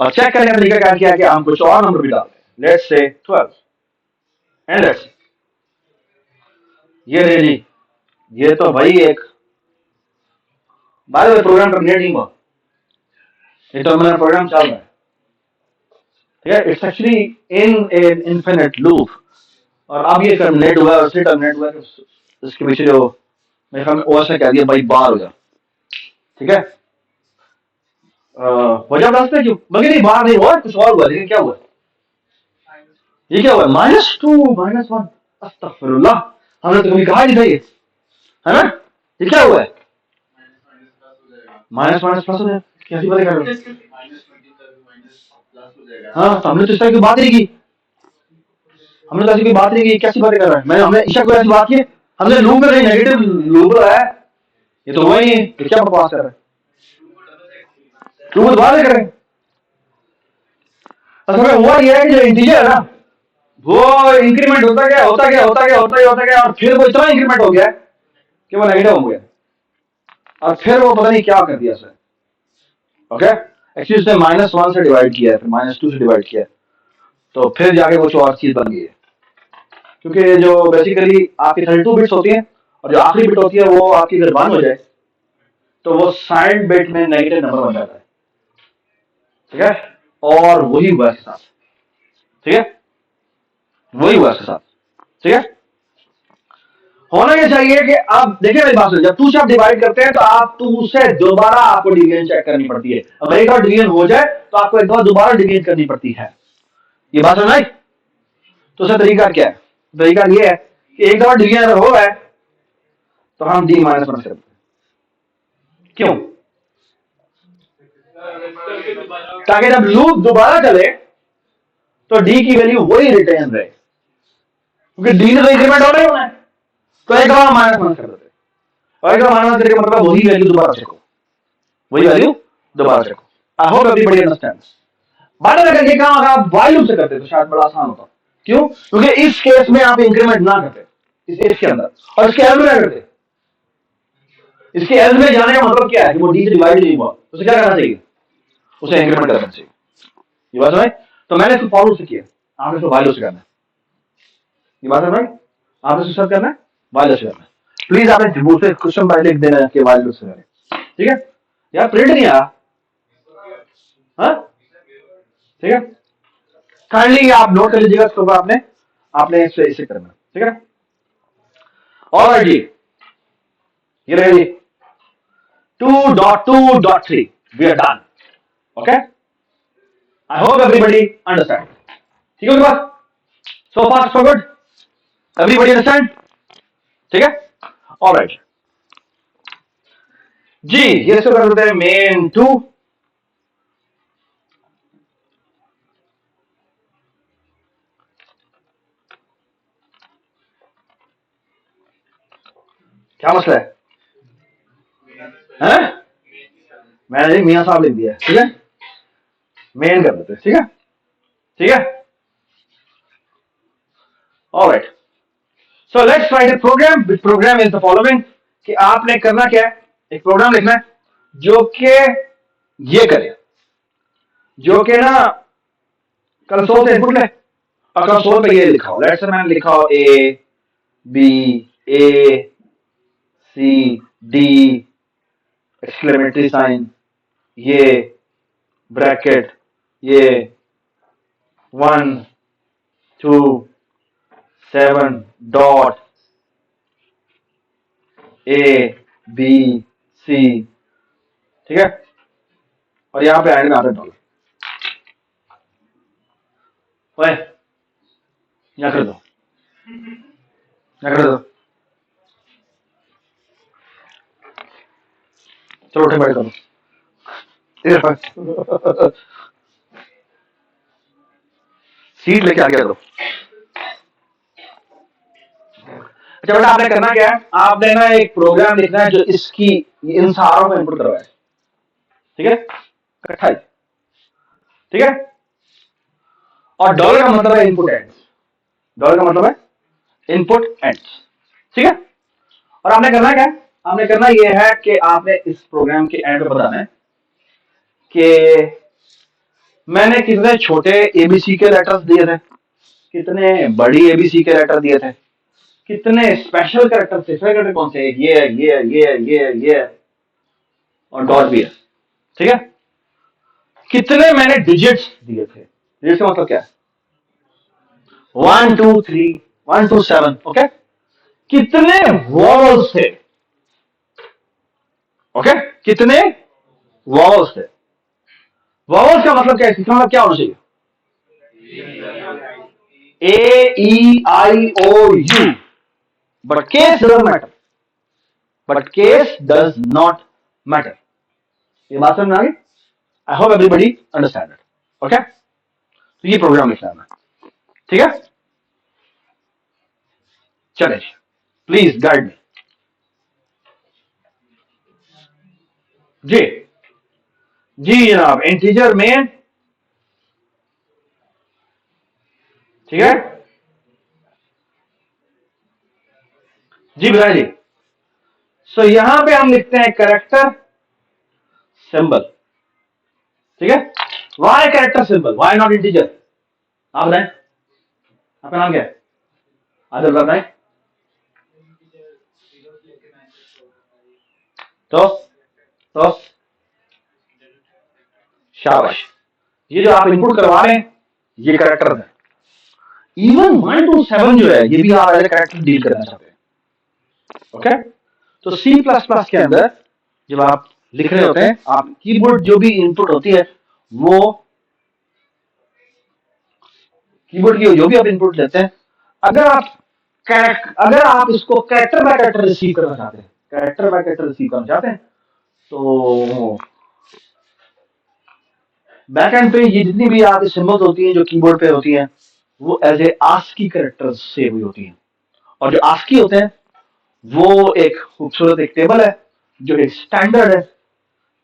और चेक करने का तरीका क्या किया कि हम कुछ और नंबर भी डालते हैं, लेट्स से 12 एंड लेट्स, ये ले जी, ये तो भाई एक बाय द प्रोग्राम टर्मिनेट नहीं हुआ, ये तो मेरा प्रोग्राम चल रहा है, ठीक है? It's actually in an infinite loop, और अब ये टर्मिनेट हुआ और फिर टर्मिनेट हुआ, इसके पीछे जो मेरे ख्याल में ओएस ने कह दिया भाई बाहर हो जा, ठीक है? वजह बता सकते क्यों? मगर नहीं, बाहर नहीं हुआ, कुछ और हुआ, लेकिन क्या हुआ? ये क्या हुआ? -2 -1, अस्तगफिरुल्लाह, हमने तो कभी कहा ही नहीं था ये, है ना? ये क्या हुआ है? माइनस माइनस प्लस हो जाए, कैसी बातें कर रहे हो? हाँ, तो हमने तो इस तरह की बात नहीं की, हमने तो ऐसी कोई बात नहीं की, कैसी बातें कर रहा है? मैंने हमने ईशा कोई ऐसी बात की? हमने लूप में नहीं, नेगेटिव लूप है, ये तो हुआ ही नहीं, ये क्या बकवास कर रहा है? लूप तो बात कर रहे हैं। असल में हुआ ये है कि जो इंटीजर है ना, वो इंक्रीमेंट होता गया, होता गया, होता गया, होता गया, और फिर वो इतना इंक्रीमेंट हो गया कि वो नेगेटिव हो गया, और फिर वो पता नहीं क्या कर दिया सर, ओके। एक्चुअली उसने -1 से डिवाइड किया है, फिर -2 से डिवाइड किया है, तो फिर जाके वो और चीज बन गई है, क्योंकि जो बेसिकली आपकी 32 बिट्स होती हैं, और जो आखिरी बिट होती है वो आपकी अगर 1 हो जाए तो वो साइड बिट में नेगेटिव नंबर बन जाता है, ठीक है? और वही हुआ इसके साथ, ठीक है? वही हुआ इसके साथ, ठीक है? होना ये चाहिए कि आप देखिए मेरी बात सुनिए, जब 2 से आप डिवाइड करते हैं तो आप 2 से दोबारा आपको डिवीजन चेक करनी पड़ती है, अगर एक बार डिवीजन हो जाए तो आपको एक बार दोबारा डिवीजन करनी पड़ती है, ये बात समझ आई? तो उसका तरीका क्या है? तरीका ये है कि एक दफा डिवीजन अगर हो गया तो हम D -1 करते हैं, क्यों? ताकि जब लूप दोबारा चले तो D की वैल्यू वही रिटेन रहे, क्योंकि D ने तो इंक्रीमेंट होना ही होना है, तो एक दफा -1 कर देते, और एक दफा -1 करके मतलब वही वैल्यू दोबारा चेको, वही वैल्यू दोबारा चेको। आई होप एवरीबॉडी अंडरस्टैंड्स। बात अगर ये काम अगर आप वाइल लूप से करते तो शायद बड़ा आसान होता, क्यों? क्योंकि इस केस में आप इंक्रीमेंट ना करते, इस एज के अंदर, और इसके एज में क्या करते? इसके एज में जाने का मतलब क्या है कि वो D से डिवाइड नहीं हुआ, उसे क्या करना चाहिए? उसे इंक्रीमेंट करना चाहिए, ये बात समझ? तो मैंने इसको फॉलो से किया, आपने इसको वाइल लूप से करना है, ये बात समझ? आपने इसको करना है वाइल लूप से करना है। प्लीज आपने दूसरे क्वेश्चन बाय लिख देना कि वाइल लूप से करें, ठीक है? यार प्रिंट नहीं आया, हाँ, ठीक है? काइंडली आप नोट कर लीजिएगा इसको, आपने आपने इसे करना, ठीक है? ऑलराइट जी, ये रहे जी 2.2.3, we are done, okay. I hope everybody understand, ठीक है बात? So far so good, everybody understand, ठीक है? ऑलराइट जी, ये इसको कर देते हैं मेन 2, क्या मसला है? हैं? मैंने मियां साहब लिख दिया, ठीक है? मेन कर देते, ठीक है? ठीक है? Alright, so let's write a program, which program is the following, कि आपने करना क्या है, एक प्रोग्राम लिखना है जो कि ये करे, जो कि ना कंसोल से इनपुट ले, और कंसोल पे ये लिखा हो, लेट्स से मैंने लिखा हो A B A C D exclamatory sign, ये ब्रैकेट, ये 1 2 7 डॉट ABC, ठीक है? और यहां पे एंड में आता है डॉलर, ओए यहां कर दो, यहां कर दो, चलो उठे बैठ करो, सीट लेके आ गया करो। अच्छा बेटा आपने करना क्या है, आपने ना एक प्रोग्राम लिखना है जो इसकी इन सारों को इनपुट करवाए, ठीक है, इकट्ठा ही, ठीक है। और डॉलर का मतलब है इनपुट एंड, डॉलर का मतलब है इनपुट एंड, ठीक है। और आपने करना क्या है, आपने करना यह है कि आपने इस प्रोग्राम के एंड में बताना है कि मैंने कितने छोटे एबीसी के लेटर्स दिए थे, कितने बड़ी एबीसी के लेटर दिए थे, कितने स्पेशल कैरेक्टर थे, कैरेक्टर कौन से, ये और डॉट भी है, ठीक है। कितने मैंने डिजिट्स दिए थे, डिजिट्स का मतलब क्या है, 1 2 3 1 2 7, ओके। कितने वॉवल्स थे, ओके, कितने वॉवल्स थे। वॉवल्स का मतलब क्या है, इसका मतलब क्या होना चाहिए, A E I O U, but case doesn't matter, but case does not matter। ये बात समझ में आ गई, आई hope everybody understand it, okay. तो ये प्रोग्राम लिखना है, ठीक है। चले प्लीज गाइड मी जी। जी जनाब, इंटीजर मेन, ठीक है जी, बताइए जी। सो यहां पे हम लिखते हैं कैरेक्टर सिंबल, ठीक है। Why character symbol, why not integer, आप बताएं, आपका नाम क्या है, आदिल बताएं। तो शाबाश, ये जो आप इनपुट करवा रहे हैं ये कैरेक्टर है। इवन 1 to 7 जो है ये भी आप एज ए कैरेक्टर डील करना चाहते हैं, ओके। तो C++ के अंदर जब आप लिख रहे होते हैं, आप कीबोर्ड जो भी इनपुट होती है वो कीबोर्ड की जो भी आप इनपुट लेते हैं, अगर आप इसको कैरेक्टर बाय कैरेक्टर रिसीव करना चाहते हैं, कैरेक्टर बाय कैरेक्टर रिसीव करना चाहते हैं, तो बैक एंड पे ये जितनी भी आपकी सिंबल्स होती हैं जो कीबोर्ड पे होती हैं वो as a ASCII characters save हुई होती हैं। और जो आस्की होते हैं वो एक खूबसूरत एक टेबल है जो एक स्टैंडर्ड है,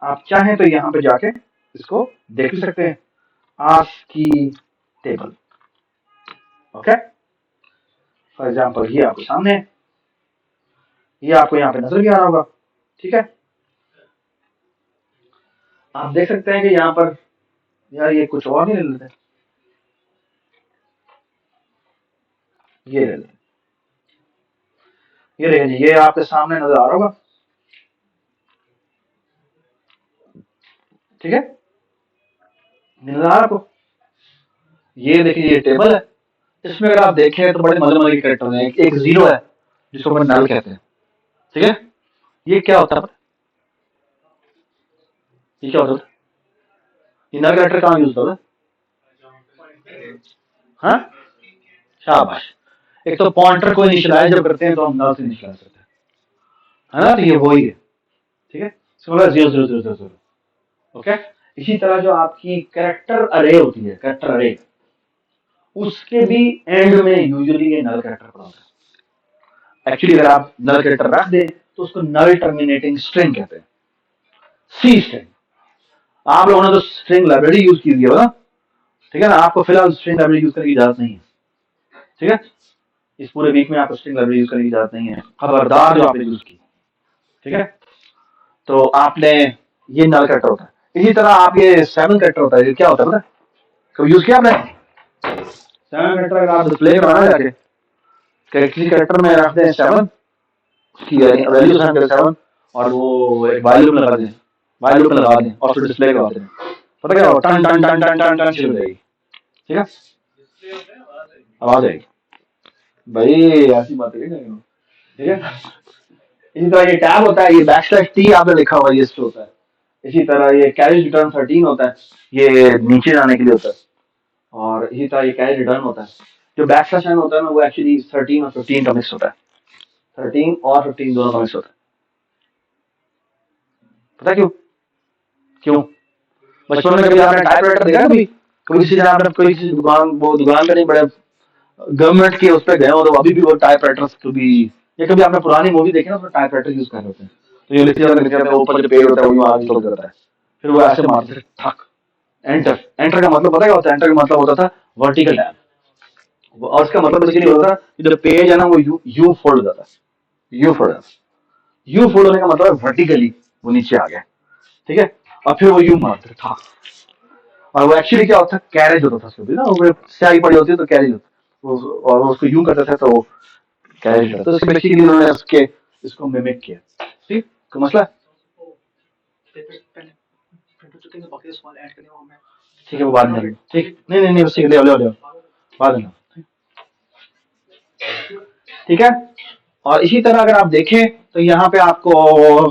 आप चाहें तो यहां पे जाके इसको देख भी सकते हैं, ASCII table, okay. For example ये आपके सामने है, ये आपको यहाँ पे नजर भी आ रहा होगा, ठीक है। आप देख सकते हैं कि यहाँ पर यार ये कुछ और नहीं ले लेते, ये ले लेते, ये देखिए जी, ये आपके सामने नजर आ रहा होगा, ठीक है, नजर आ रहा आपको। ये देखिए ये टेबल है, इसमें अगर आप देखें तो बड़े मजे मजे के कैरेक्टर हैं, एक जीरो है जिसको अपन नल कहते हैं, ठीक है। ये क्या होता है, ये क्या होता है, ये नल कैरेक्टर कहाँ यूज होता है, हाँ शाबाश। एक तो पॉइंटर को इनिशियलाइज जब करते हैं तो हम नल से इनिशियलाइज करते हैं, है ना, तो ये वही है, ठीक है। इसका मतलब 0 0 0 0 0, ओके। इसी तरह जो आपकी कैरेक्टर अरे होती है, कैरेक्टर अरे, उसके भी एंड में यूजुअली ये नल कैरेक्टर पड़ा होता है। एक्चुअली अगर आप नल कैरेक्टर रख दें तो उसको नल टर्मिनेटिंग स्ट्रिंग कहते हैं, सी स्ट्रिंग। आप लोगों ने तो स्ट्रिंग लाइब्रेरी यूज की है ना, ठीक है ना, आपको फिलहाल स्ट्रिंग लाइब्रेरी यूज करने की इजाजत नहीं है, ठीक है। इस पूरे वीक में आपको स्ट्रिंग लाइब्रेरी यूज करने की इजाजत नहीं है, खबरदार जो आपने यूज की, ठीक है। तो आपने ये नल कैरेक्टर होता है। इसी तरह आप ये 7 कैरेक्टर होता है, ये क्या होता है पता है, कभी यूज किया आपने 7 कैरेक्टर, अगर आप डिस्प्ले में बनाना जाके किसी कैरेक्टर में रख दें 7, उसकी वैल्यू सेट करें 7 और वो एक वाइल लूप लगा दें, वाइल लूप लगा दें और फिर डिस्प्ले करवा दें, पता क्या होगा, टन टन टन टन टन टन शुरू हो जाएगी, ठीक है, आवाज आएगी भाई, ऐसी बात है, ठीक है। इसी तरह ये टैब होता है, ये बैकस्लैश टी आपने लिखा हुआ ये होता है। इसी तरह ये कैरेज रिटर्न 13 होता है, ये नीचे जाने के लिए होता है। और इसी तरह ये कैरेज रिटर्न होता है, जो बैकस्लैश एन होता है ना वो एक्चुअली 13 और 15 का मिक्स होता है, 13 और 15 दोनों का मिक्स होता है। पता क्यों, क्यों बचपन में कभी आपने टाइपराइटर देखा, कभी कभी किसी ने आपने कोई किसी दुकान, वो दुकान पे नहीं, बड़े गवर्नमेंट के उस पर गए हो तो अभी भी वो टाइपराइटर्स कभी ये कभी आपने पुरानी मूवी देखी ना, उसमें टाइपराइटर यूज कर रहे होते हैं, तो ये लिखते हैं, ऊपर जो पेज होता है वो आगे क्लोज करता है, फिर वो ऐसे मारते थे ठक। एंटर, एंटर का मतलब पता क्या होता है? एंटर का मतलब होता था वर्टिकल टैब, और उसका मतलब बेसिकली होता था कि जो पेज है ना वो यू फोल्ड हो जाता है, यू फोल्ड जाता है। यू फोल्ड होने का मतलब वर्टिकली वो नीचे आ गया, ठीक है, और फिर वो यू मारते था। और वो एक्चुअली क्या होता है, कैरेज होता था उसके भी ना, वो स्याही पड़ी होती है तो कैरेज होता है और वो उसको यूं करते थे तो वो कैरेज होता है। तो बेसिकली उन्होंने उसके इसको मिमिक किया, ठीक, तो मसला ठीक है, वो बाद में, ठीक, नहीं नहीं नहीं, उसी ले ले ले बाद में, ठीक है। और इसी तरह अगर आप देखें तो यहाँ पे आपको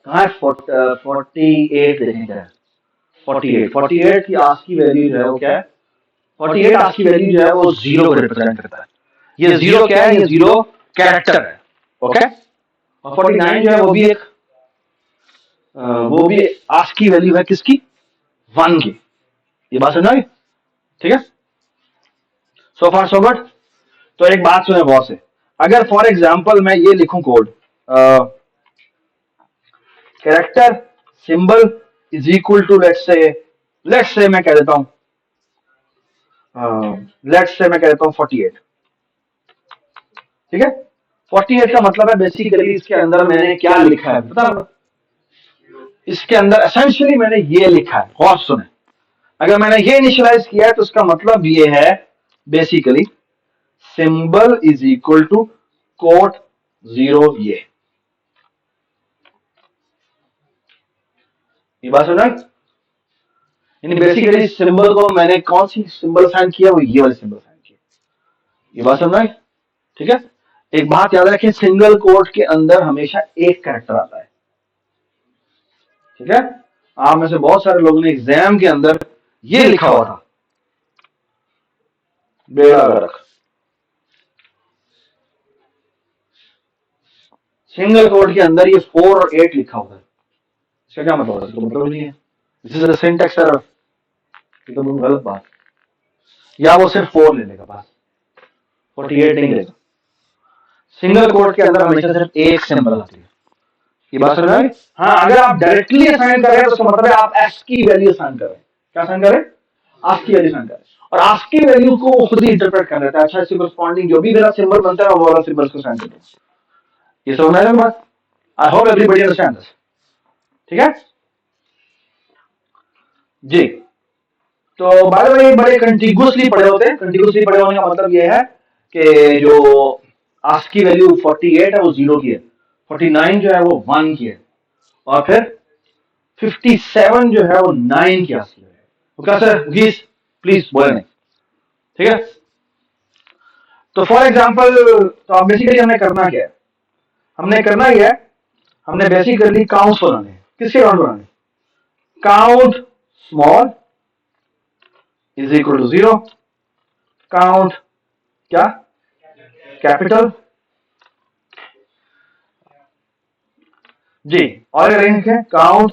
कहाँ है 48 देखें क्या है, 48 की आज की वैल्यू जो है वो क्या है, 48 आज की वैल्यू जो है वो जीरो को रिप्रेजेंट करता है। ये जीरो क्या है? ये जीरो कैरेक्टर है, ओके। और 49 जो है वो भी आज की वैल्यू है किसकी? 1 की। ये बात समझ आई, ठीक है। So far so good. तो एक बात सुने बहुत से, अगर फॉर एग्जाम्पल मैं ये लिखूं code, character symbol is equal to let's say मैं कह देता हूं, लेट्स से मैं कह देता हूं 48, ठीक है। 48 का मतलब है बेसिकली इसके अंदर मैंने क्या लिखा है पता है? इसके अंदर एसेंशियली मैंने ये लिखा है, गौर सुने, अगर मैंने ये इनिशियलाइज किया है तो उसका मतलब ये है basically symbol is equal to quote 0, ये बात समझ, यानी बेसिकली सिंबल को मैंने कौन सी सिंबल साइन किया, वो ये वाली सिंबल साइन किया, ये बात समझ, ठीक है। एक बात याद रखें, सिंगल कोट के अंदर हमेशा एक कैरेक्टर आता है, ठीक है। आप में से बहुत सारे लोगों ने एग्जाम के अंदर ये लिखा हुआ था, बेड़ा गर्क, सिंगल कोट के अंदर ये 4 और 8 लिखा हुआ है, इसका क्या मतलब है? इसका मतलब नहीं है, this is a syntax error, ये तो बहुत गलत बात, या वो सिर्फ 4 ले लेगा बस, 48 नहीं लेगा। सिंगल कोट के अंदर हमेशा सिर्फ एक सिंबल आती है, ये बात समझ आई। हाँ, अगर आप डायरेक्टली असाइन कर रहे हैं तो उसका मतलब है आप एक्स की वैल्यू असाइन कर रहे हैं, क्या असाइन कर रहे हैं? आस्क की वैल्यू असाइन कर रहे हैं, और आस्क की वैल्यू को वो खुद ही इंटरप्रेट कर लेता है, अच्छा इसके करस्पॉन्डिंग जो भी मेरा सिंबल बनता है वो वाला सिंबल को असाइन कर दो, ये समझ में बात? आई होप एवरीबॉडी अंडरस्टैंड दिस, ठीक है जी। तो बाय द वे बड़े कंटिगुअसली पड़े होते हैं, कंटिगुअसली पड़े होने का मतलब ये है कि जो आस्क की वैल्यू 48 है वो 0 की है, 49 जो है वो 1 की है, और फिर 57 जो है वो 9 की आस्क की है। तो क्या सर गीस प्लीज बोले नहीं, ठीक है। तो फॉर एग्जांपल, तो अब बेसिकली हमने करना क्या है, हमने करना ही है, हमने बेसिकली काउंट्स बनाने हैं, किसके काउंट बनाने? Count small is equal to 0, count क्या कैपिटल जी, और रेंज है काउंट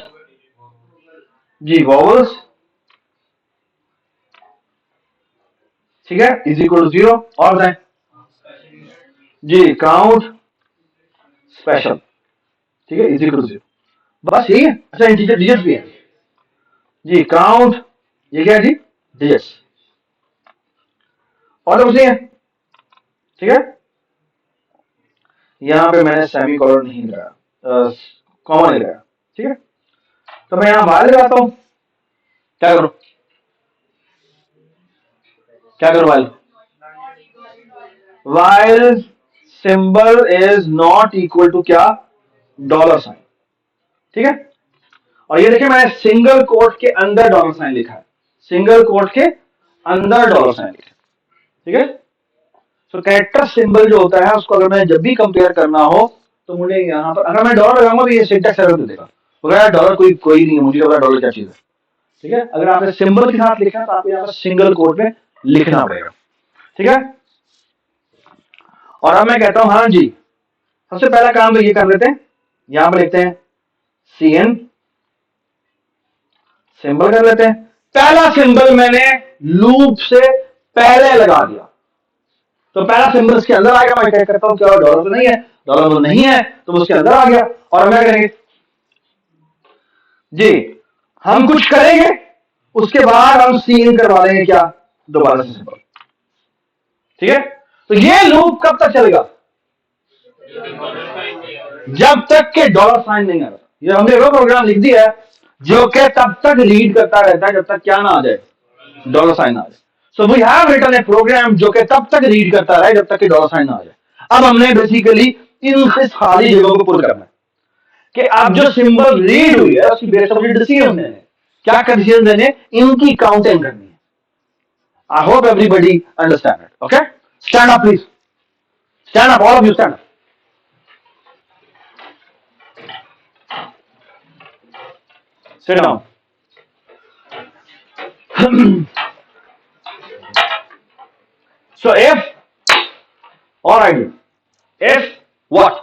जी वॉवल्स, ठीक है, इज इक्वल टू 0, और बताएं जी काउंट स्पेशल, ठीक है, इज इक्वल टू 0, बस यही है। अच्छा इंटीजर डिजिट्स भी है जी, काउंट ये क्या है जी, डिजिट्स, और तो कुछ नहीं है, ठीक है। यहां पे मैंने सेमी कॉलन नहीं लगाया, कॉमा नहीं लगाया, ठीक है। तो मैं यहां वाइल लगाता हूं, क्या करूं, क्या करूं while, while symbol is not equal to क्या, डॉलर साइन, ठीक है। और ये देखिए मैंने सिंगल कोट के अंदर डॉलर साइन लिखा है, सिंगल कोट के अंदर डॉलर साइन लिखा है, ठीक है। तो कैरेक्टर सिंबल जो होता है उसको अगर मैं जब भी कंपेयर करना हो तो मुझे यहाँ पर अगर मैं डॉलर लगाऊंगा तो ये सिंटैक्स एरर दे देगा, डॉलर कोई नहीं है, मुझे पता डॉलर क्या चीज है, ठीक है। अगर आपने सिंबल के साथ लिखा है तो आपको यहाँ पर सिंगल कोट में लिखना पड़ेगा, ठीक है। और अब मैं कहता हूं हाँ जी, सबसे पहला काम तो ये कर लेते हैं, यहां पर लिखते हैं CN सिंबल कर लेते हैं, पहला सिंबल मैंने लूप से पहले लगा दिया, तो पहला सिंबल इसके अंदर आएगा, मैं चेक करता हूं क्या डॉलर तो नहीं है, डॉलर तो नहीं है, तो उसके अंदर आ गया। और हम क्या करेंगे जी, हम कुछ करेंगे, उसके बाद हम सीन करवा देंगे क्या, दोबारा से सिंबल। ठीक है, तो ये लूप कब तक चलेगा, जब तक के डॉलर साइन नहीं आ रहा। ये हमने वो प्रोग्राम लिख दिया है जो कि तब तक रीड करता रहता है जब तक क्या ना आ जाए, डॉलर साइन आ जाए। So we have written a program जो कि तब तक रीड करता रहे जब तक कि डॉलर साइन ना आ जाए। अब हमने बेसिकली इन खाली जगहों को पुल करना है कि अब जो सिंबल रीड हुई है उसकी बेस पर डिसीजन देने, क्या डिसीजन देने, इनकी काउंटिंग करनी है। आई hope everybody understand it. Okay, stand up please, stand up, all of you stand up. Sit down. So if, all right, if what?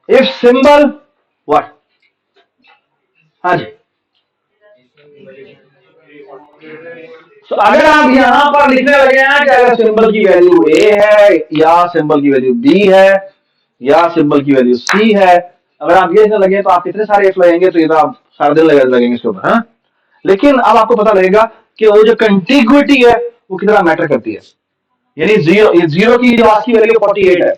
If symbol what? हाँ जी। So अगर आप यहां पर लिखने लगे हैं कि अगर सिंबल की वैल्यू A है या सिंबल की वैल्यू B है या सिंबल की वैल्यू C है, अगर आप ये लिखने लगे तो आप कितने सारे F लगेंगे, तो ये तो आप सारे दिन लगेंगे इसके ऊपर। हाँ, लेकिन अब आपको पता लगेगा कि वो जो कंटिग्विटी है वो कितना मैटर करती है। यानी जीरो की जो आज की वैल्यू 48 है,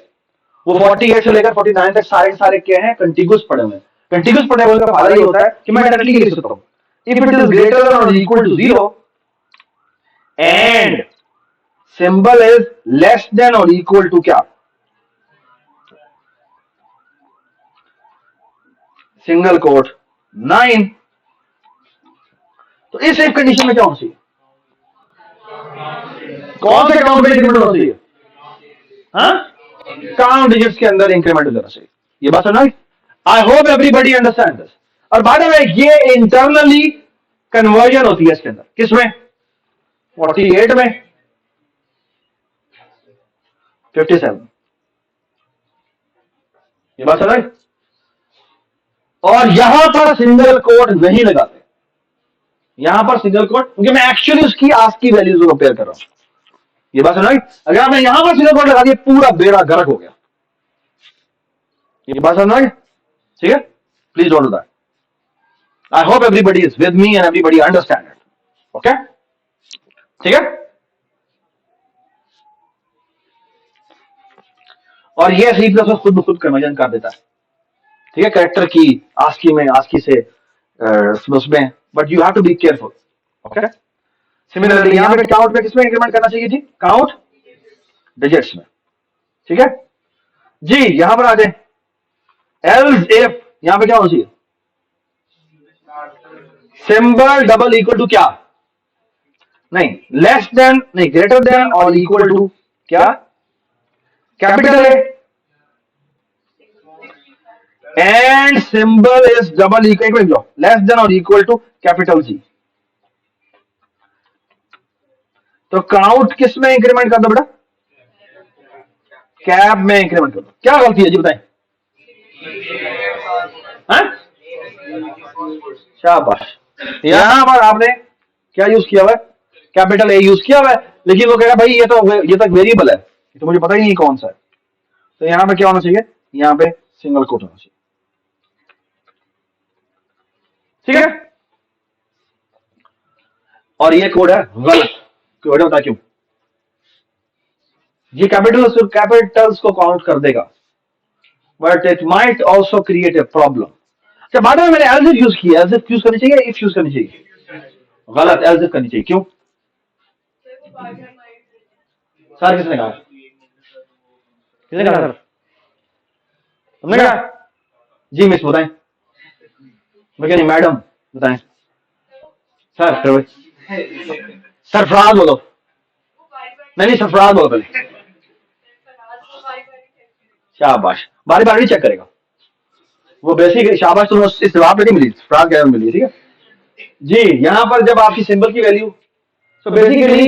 वो 48 से लेकर 49 तक सारे क्या हैं, कंटिग्यूस पड़े हुए हैं। कंटिग्यूस पड़े हुए का फायदा ये होता है कि मैं डायरेक्टली लिख सकता हूं, if it is greater than और equal to 0 and symbol is less than और इक्वल टू क्या, सिंगल कोट 9, तो इस एक कंडीशन में क्या होना चाहिए, कौन से काउंट में इंक्रीमेंट होना चाहिए, हाँ, काउंट डिजिट्स के अंदर इंक्रीमेंट होना चाहिए। ये बात समझ, आई होप एवरीबडी अंडरस्टैंड दिस। और बाद में ये इंटरनली कन्वर्जन होती है इसके अंदर, किसमें, 48 में, 57, ये बात समझ। और यहां पर सिंगल कोट नहीं लगाते, यहां पर सिंगल कोट, क्योंकि मैं एक्चुअली उसकी आज की वैल्यूज को कंपेयर कर रहा हूं। ये बात समझ, अगर आपने यहां पर सिंगल कोट लगा दिया पूरा बेड़ा गर्क हो गया। ये बात समझ, ठीक है, please don't do that. I hope everybody is with me and everybody understand it. Okay, ठीक है। और ये सी प्लस खुद ब खुद कन्वर्जन कर देता है, ठीक है, कैरेक्टर की आस्की में, आस्की से उसमें, but you have to be careful. Okay, similarly यहां पे काउंट में किसमें इंक्रीमेंट करना चाहिए जी, काउंट डिजिट्स में, ठीक है जी। यहां पर आ जाए, एल्स इफ यहां पे क्या होना चाहिए, सिंबल डबल इक्वल टू क्या, नहीं, लेस देन नहीं, ग्रेटर देन और इक्वल टू क्या, capital A, and symbol is double equal to less than और इक्वल टू कैपिटल जी। तो काउंट किस में इंक्रीमेंट कर दो बेटा, कैप में इंक्रीमेंट कर दो। क्या गलती है जी बताएं, शाबाश। यहां पर आपने क्या यूज किया हुआ है, कैपिटल ए यूज किया हुआ है, लेकिन वो कह रहा भाई ये तो वेरिएबल है, ये तो मुझे पता ही नहीं कौन सा है। तो यहां पे क्या होना चाहिए, यहां पे सिंगल कोट होना चाहिए, ठीक है। और ये कोड है गलत, कोड बता क्यों, ये कैपिटल्स को काउंट कर देगा, but it might also create a problem. अच्छा, बाद में मैंने एल्स इफ यूज किया, एल्स इफ यूज करनी चाहिए, इफ यूज करनी चाहिए, गलत, एल्स इफ करनी चाहिए, क्यों, सर किसने कहा, किसने कहा सर, तुमने कहा जी, मिस बताएं, मैं क्या नहीं, मैडम बताएं, सर सरफराज बोलो, नहीं सरफराज बोलो पहले, शाबाश, बारी बारी चेक करेगा वो, बेसिक शाबाश, तुम इस जवाब पे नहीं मिली, सरफराज क्या मिली, ठीक है जी। यहां पर जब आपकी सिंबल की वैल्यू, तो बेसिकली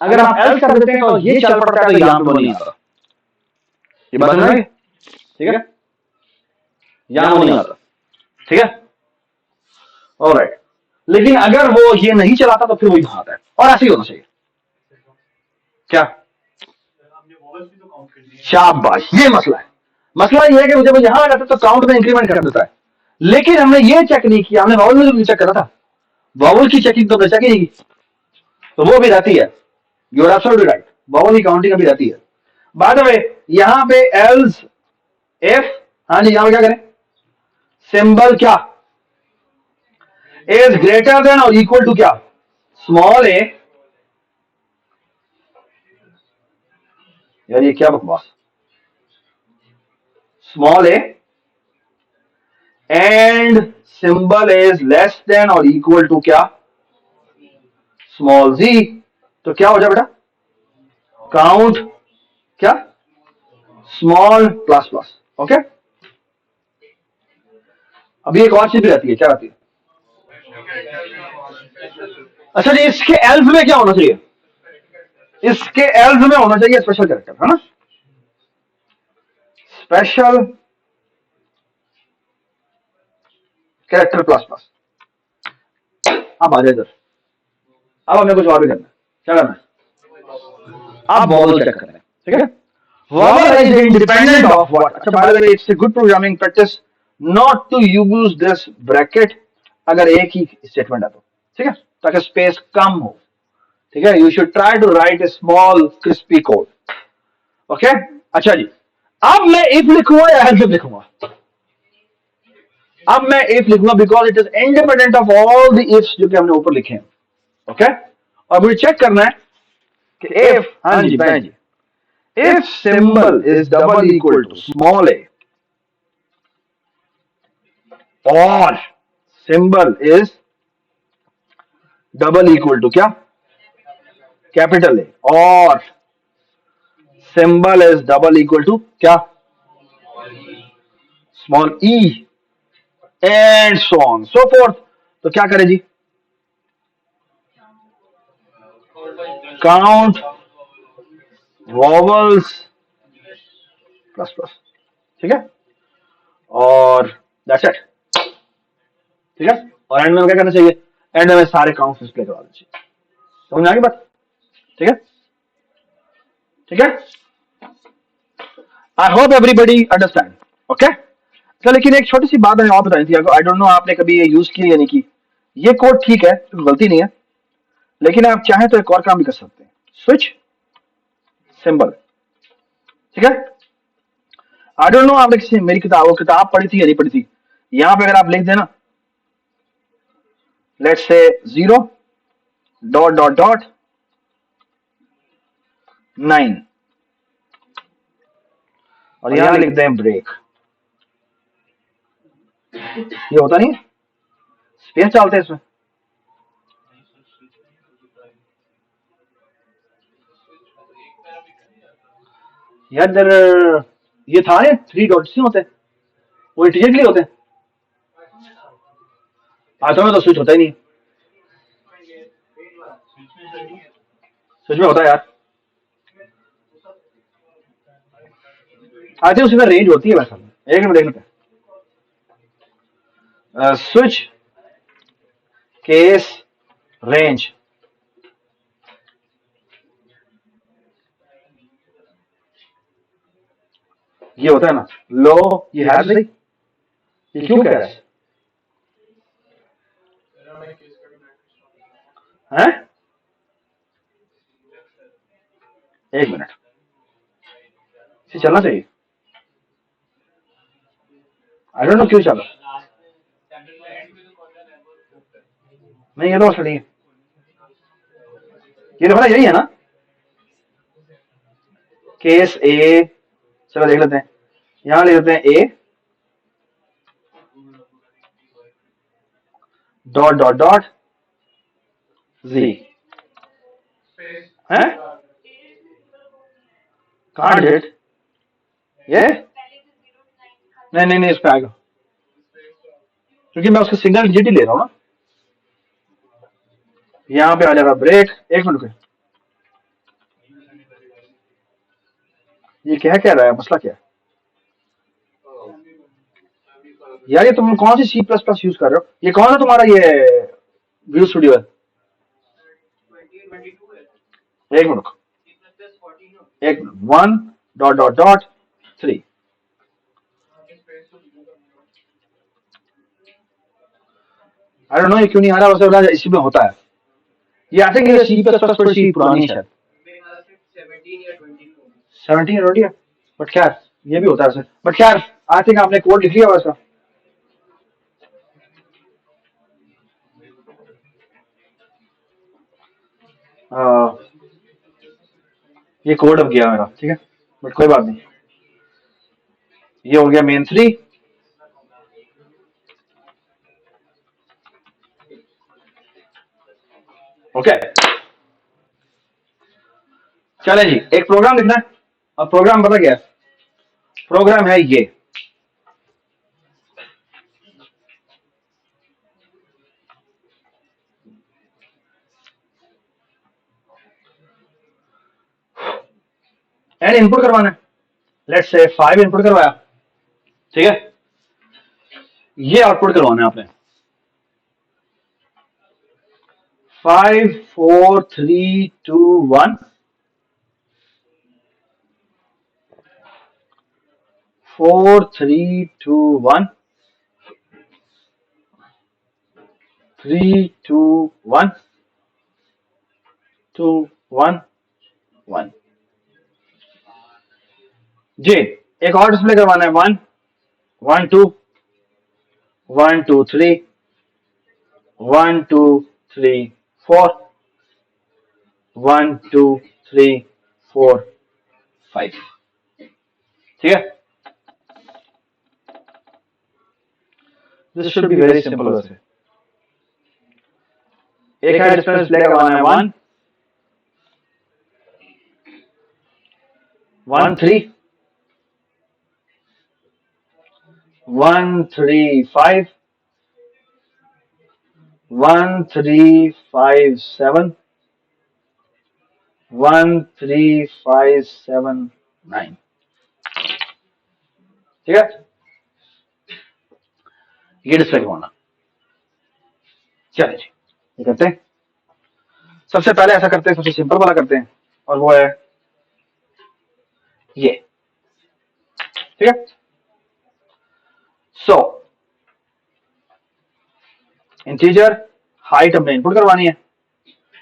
अगर आप एल्स कर देते हैं तो ये चल पड़ता है, तो यहां पे नहीं आता, ये बात समझ, ठीक है, यहां नहीं आता, ठीक है, ऑलराइट। लेकिन अगर वो ये नहीं चलाता तो फिर वो यहां आता है, और ऐसे ही होना चाहिए, क्या शाबाश, ये मसला है। मसला ये है कि मुझे यहां रहता तो काउंट में इंक्रीमेंट कर देता है, लेकिन हमने ये चेक नहीं किया, हमने वावल में चेक करा था, वावल की चेकिंग तो हमने चेक ही नहीं की, तो वो भी रहती है। You are absolutely right, vowel की काउंटिंग अभी रहती है। बाय द वे यहां पे एल्स इफ, हाँ जी, यहां पे क्या करें, सिंबल क्या इज ग्रेटर देन और इक्वल टू क्या, स्मॉल ए, यार ये क्या बकवास, small A and symbol is less than और इक्वल टू क्या, स्मॉल जी। तो क्या हो जाए बेटा, काउंट क्या, स्मॉल प्लस प्लस। ओके, अभी एक और चीज भी रहती है, क्या रहती है, अच्छा जी, इसके एल्फ में क्या होना चाहिए, इसके एल्फ में होना चाहिए स्पेशल कैरेक्टर, है ना, स्पेशल कैरेक्टर प्लस प्लस। अब आ जाए इधर, अब हमें कुछ और भी करना है, क्या करना है, आप वॉवल चेक करें, ठीक है। Vowel is independent of what? अच्छा, by the way, it's a good programming practice not to use this bracket अगर एक ही स्टेटमेंट है तो, ठीक है, ताकि स्पेस कम हो, ठीक है। You should try to write a small crispy code, okay. अच्छा जी, अब मैं इफ लिखूंगा या एल्स लिखूंगा, अब मैं इफ लिखूंगा because it is independent of all the ifs जो कि हमने ऊपर लिखे हैं, ओके। और मुझे चेक करना है कि इफ, हाँ जी बहन जी, if symbol is double equal to small a or symbol is double equal to क्या, capital A, और symbol is double equal to क्या, small e and so on so forth, तो क्या करें जी, count vowels प्लस प्लस, ठीक है, और दैट्स इट, ठीक है। और एंड में क्या करना चाहिए, एंड में सारे काउंट्स डिस्प्ले करवा देना चाहिए, समझ में आ गई बात, ठीक है, ठीक है। आई होप एवरीबडी अंडरस्टैंड, ओके। तो लेकिन एक छोटी सी बात मैंने और बताई थी, आई डोंट नो आपने कभी ये यूज की या नहीं की, ये कोड ठीक है, तो गलती नहीं है, लेकिन आप चाहें तो एक और काम भी कर सकते हैं, स्विच सिंबल, ठीक है। आई डोंट नो आपने किसी मेरी किताब पढ़ी थी या नहीं पढ़ी थी, यहां पे अगर आप लिख देना let's say 0 dot dot dot 9 और यहां लिख दें ब्रेक, ये होता नहीं, स्पेस डालते हैं इसमें, यार इधर ये था ना 3 डॉट्स नहीं होते, वो इंटीजर के लिए होते हैं, आटो में तो स्विच होता ही नहीं, स्विच में होता है यार, आई थिंक उसमें रेंज होती है वैसा, एक मिनट देख लेते हैं, स्विच केस रेंज, ये होता है ना, लो ये है सही, ये क्यों कह रहा है, हैं? एक मिनट, इसे चलना चाहिए, आई डोंट नो क्यों चला, नहीं ये तो असली है, ये तो यही है ना, केस ए, चलो देख लेते हैं, यहां लिख लेते हैं ए डॉट डॉट डॉट जी, हैं, कांट इट, ये नहीं नहीं नहीं इस पे आएगा, क्योंकि मैं उसका सिंगल डिजिट ही ले रहा हूं ना, यहां पे आ जाएगा ब्रेक, एक मिनट, ये क्या रहा है, मसला क्या है यार, ये तुम कौन सी C++ यूज कर रहे हो, ये कौन सा तुम्हारा ये व्यू स्टूडियो है, एक मिनट, एक minute, 1 dot dot dot 3। I don't know ये क्यों नहीं आ रहा, वैसे बोला इसी में होता है ये। आई थिंक ये सी प्लस प्लस थोड़ी सी पुरानी है शायद, 17 या 20 है, बट खैर ये भी होता है वैसे, बट खैर आई थिंक आपने कोड लिख लिया वैसा। ये कोड अब गया मेरा, ठीक है, बट कोई बात नहीं। ये हो गया मेन 3। ओके चले जी, एक प्रोग्राम लिखना है। अब प्रोग्राम पता क्या है, प्रोग्राम है ये। एंड इनपुट करवाना है, लेट्स से 5 इनपुट करवाया, ठीक है, ये आउटपुट करवाना है आपने 5 4 3 2 1 4 3 2 1 3 2 1 2 1 1 जी। एक और डिस्प्ले करवाना है 1 1 2 1 2 3 1 2 3 4 1 2 3 4 5, ठीक है। This should be very simple. वैसे एक है डिस्प्ले करवाना है 1 1 3 1 3 5 1 3 5 7 1 3 5 7 9, ठीक है। ये डिस्प्ले करवाना, चलिए जी ये करते हैं। सबसे पहले ऐसा करते हैं, सबसे सिंपल वाला करते हैं, और वो है ये, ठीक है। सो इंटीजर हाइट हमने इनपुट करवानी है,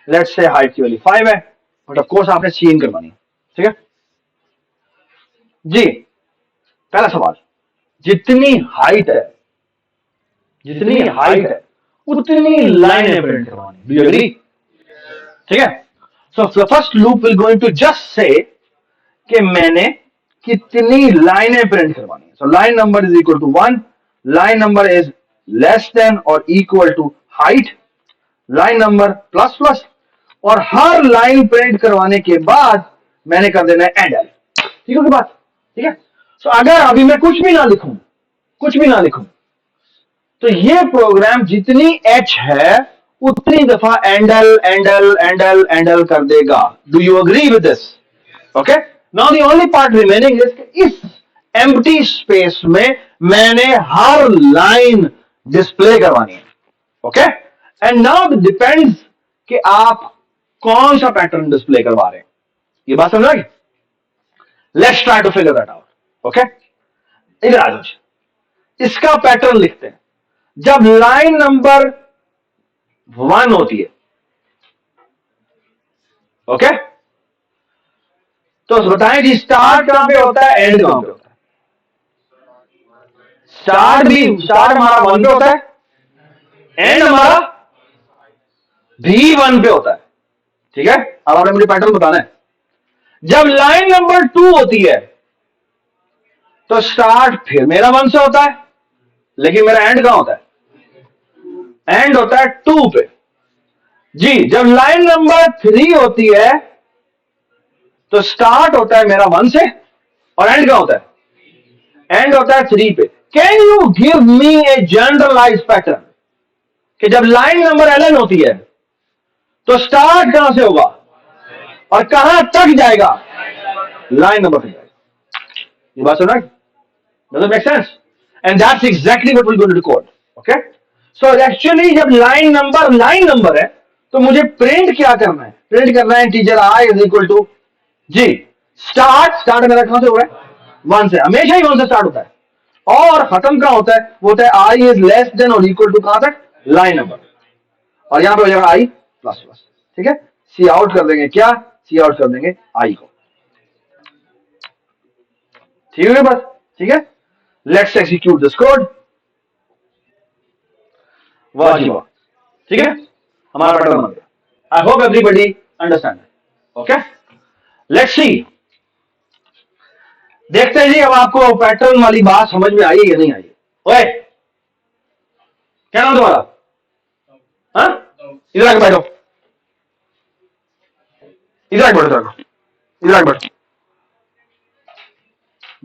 लेट्स से हाइट की वैल्यू 5 है, बट ऑफ कोर्स आपने सी इन करवानी है, ठीक है जी। पहला सवाल, जितनी हाइट है उतनी लाइनें प्रिंट करवानी, डू यू एग्री, ठीक है। So first loop will going to just say कि मैंने कितनी लाइनें प्रिंट करवानी है। So line number is equal to 1, line number is less than और equal to height, line number plus plus, और हर लाइन प्रिंट करवाने के बाद मैंने कर देना है एंड एल, ठीक है बात, ठीक है। सो अगर अभी मैं कुछ भी ना लिखूं तो ये प्रोग्राम जितनी एच है उतनी दफा एंडल कर देगा। Do you agree with this? Okay, now the only part remaining is इस एम्प्टी स्पेस में मैंने हर लाइन डिस्प्ले करवानी है। Okay, and now it depends कि आप कौन सा पैटर्न डिस्प्ले करवा रहे हैं। ये बात समझ आई? Let's try to figure that out. Okay, इधर आ जाओ, इसका पैटर्न लिखते हैं। जब लाइन नंबर 1 होती है, ओके, तो बताएं जी स्टार्ट कहां पे होता है, एंड कहां पे होता है? स्टार्ट हमारा 1 पे होता है, एंड हमारा भी 1 पे होता है, ठीक है। अब आपने मुझे पैटर्न बताना है। जब लाइन नंबर 2 होती है तो स्टार्ट फिर मेरा 1 से होता है, लेकिन मेरा एंड कहां होता है? एंड होता है 2 पे जी। जब लाइन नंबर 3 होती है तो स्टार्ट होता है मेरा 1 से, और एंड कहां होता है? एंड होता है 3 पे। Can you give me a generalize pattern कि जब लाइन नंबर 11 होती है तो स्टार्ट कहां से होगा और कहां तक जाएगा? Line number 3। ये बात सुना? Does it make sense? And that's exactly what we're going to record. Okay? So actually जब लाइन नंबर है तो मुझे प्रिंट क्या करना है? प्रिंट करना है integer i is equal to g start मेरा कहां से हो रहा है? 1 से, हमेशा ही 1 से स्टार्ट होता है। और खत्म कहां होता है? वो होता है आई इज लेस देन और इक्वल टू कहां तक? Line number. और यहां पे हो जाएगा आई प्लस प्लस। ठीक है, सी आउट कर देंगे क्या? सी आउट कर देंगे आई को। ठीक है बस, ठीक है। Let's execute this code. वाह जी वाह, ठीक है, हमारा पैटर्न बन गया। आई hope everybody understand. Okay, let's see. देखते हैं जी अब आपको पैटर्न वाली बात समझ में आई या नहीं आई। ओए, क्या नाम तुम्हारा? हाँ, इधर आके बैठो, इधर आके बैठो, इधर आके बैठो।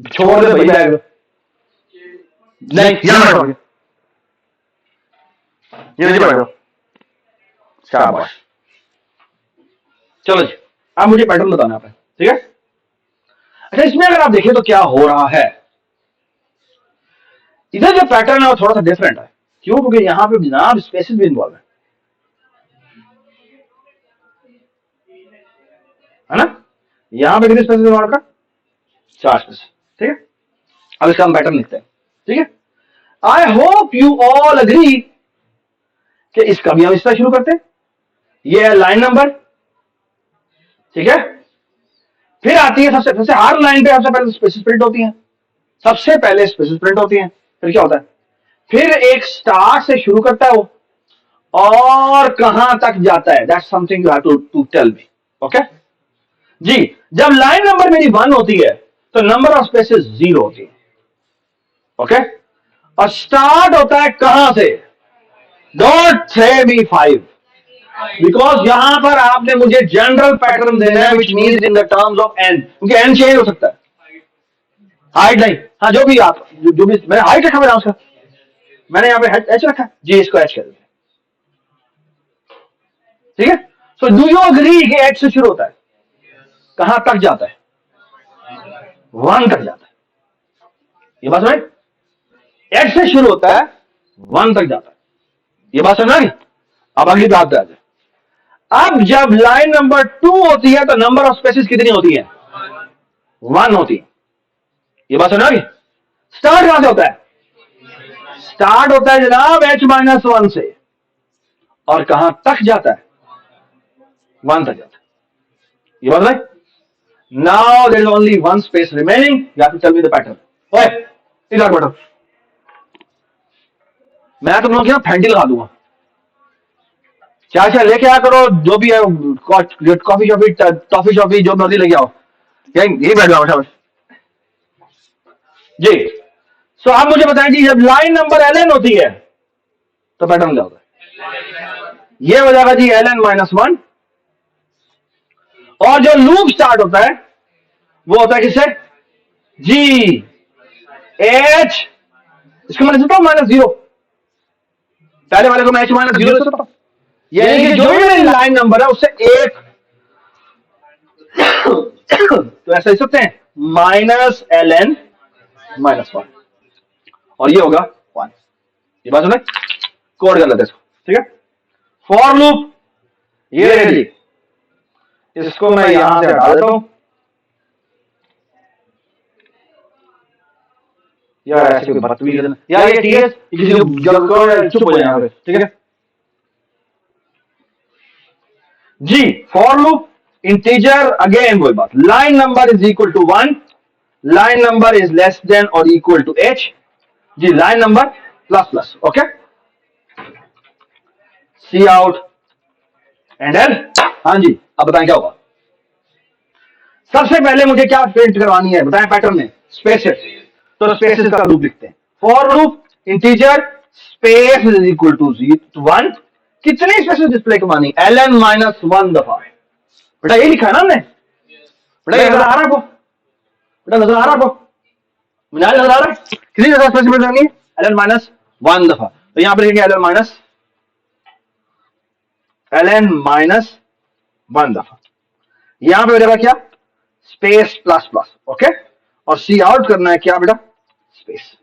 छोड़ दे भाई बैग, नहीं यहाँ बैठो, ये नीचे बैठो। शाबाश, चलो जी, अब मुझे पैटर्न बताना है, ठीक है। अच्छा, इसमें अगर आप देखें तो क्या हो रहा है, इधर जो पैटर्न है वो थोड़ा सा डिफरेंट है। क्यों? क्योंकि यहां पे जनाब स्पेसेस भी इन्वॉल्व है ना। यहां पे कितने स्पेसेस इन्वॉल्व का? 4 स्पेसेस, ठीक है। अब इसका हम पैटर्न लिखते हैं, ठीक है। I hope you all agree कि इसका भी हम इस तरह शुरू करते हैं। ये है लाइन नंबर, ठीक है। फिर आती है सबसे हर लाइन पे सबसे पहले स्पेसेस प्रिंट होती हैं, सबसे पहले स्पेसेस प्रिंट होती हैं। फिर क्या होता है? फिर एक स्टार्ट से शुरू करता है वो, और कहां तक जाता है, that's something you have to tell me. Okay जी, जब लाइन नंबर मेरी 1 होती है तो नंबर ऑफ स्पेसेस 0 होती है। ओके, और स्टार्ट होता है कहां से? डोंट से मी 5, बिकॉज यहां पर आपने मुझे जनरल पैटर्न देना है, which means in the terms of n, क्योंकि एन चेंज हो सकता है। हाइट नहीं, हाँ जो भी आप जो भी मैंने हाइट रखा मेरा उसका, मैंने यहाँ पे एच रखा जी, इसको एच कर देते, ठीक है। सो डू यू अग्री कि एच से शुरू होता है, कहां तक जाता है? 1 तक जाता है। ये बात समझ? एच से शुरू होता है, 1 तक जाता है। ये बात समझ गई? अब अगली बात आ जाए। अब जब लाइन नंबर 2 होती है तो नंबर ऑफ स्पेसेस कितनी होती है? 1 होती है। ये बात समझ गई? स्टार्ट कहां से होता है? स्टार्ट होता है जनाब h-1 से, और कहां तक जाता है? 1 तक जाता है। ये बात है। Now there is only 1 space remaining, you have to tell me the pattern. ओए इधर बैठो, मैं तुम लोग क्या फैंटी लगा दूंगा। क्या लेके आ करो, जो भी है कॉफी शॉफी टॉफी शॉफी जो मर्जी लेके आओ, यही बैठ जाओ जी। सो आप मुझे बताएं कि जब लाइन नंबर ln होती है तो पैटर्न क्या होता है? ये हो जाएगा जी ln-1, और जो लूप स्टार्ट होता है वो होता है किससे? जी h, इसको मैं लिखता हूं -0, पहले वाले को मैं h-0 लिख सकता हूं, यानी कि जो भी मेरी लाइन नंबर है उससे एक तो ऐसा लिख सकते हैं -ln-1, और ये होगा 1। ये बात सुने, कोड कर लेते हैं इसको, ठीक है। फॉर लूप ये है जी, इसको मैं यहां से हटा देता हूं। यार ऐसे कोई बदतमीज यार, ये टीएस किसी को चुप हो जाए यहां पे, ठीक है जी। फॉर लूप इंटीजर, अगेन वही बात, line number is equal to 1, line number is less than और इक्वल टू h जी, line number plus plus. Okay, C out end L. हाँ जी, अब बताएं क्या होगा। सबसे पहले मुझे क्या प्रिंट करवानी है बताएं पैटर्न में? स्पेसेस, तो स्पेसेस का लूप लिखते हैं। For loop integer space is equal to 1, कितने स्पेसेस डिस्प्ले करवानी? ln-1 दफा। बेटा यही लिखा है ना हमने, बेटा नजर आ रहा है आपको? बेटा नजर आ रहा है आपको? मुझे नजर आ रहा है कितनी दफा स्पेस करनी है? ln-1 दफा। तो यहां पर लिखेंगे ln-1 दफा। यहां पे बेटा क्या? Space plus plus. ओके, और सी आउट करना है क्या बेटा? स्पेस।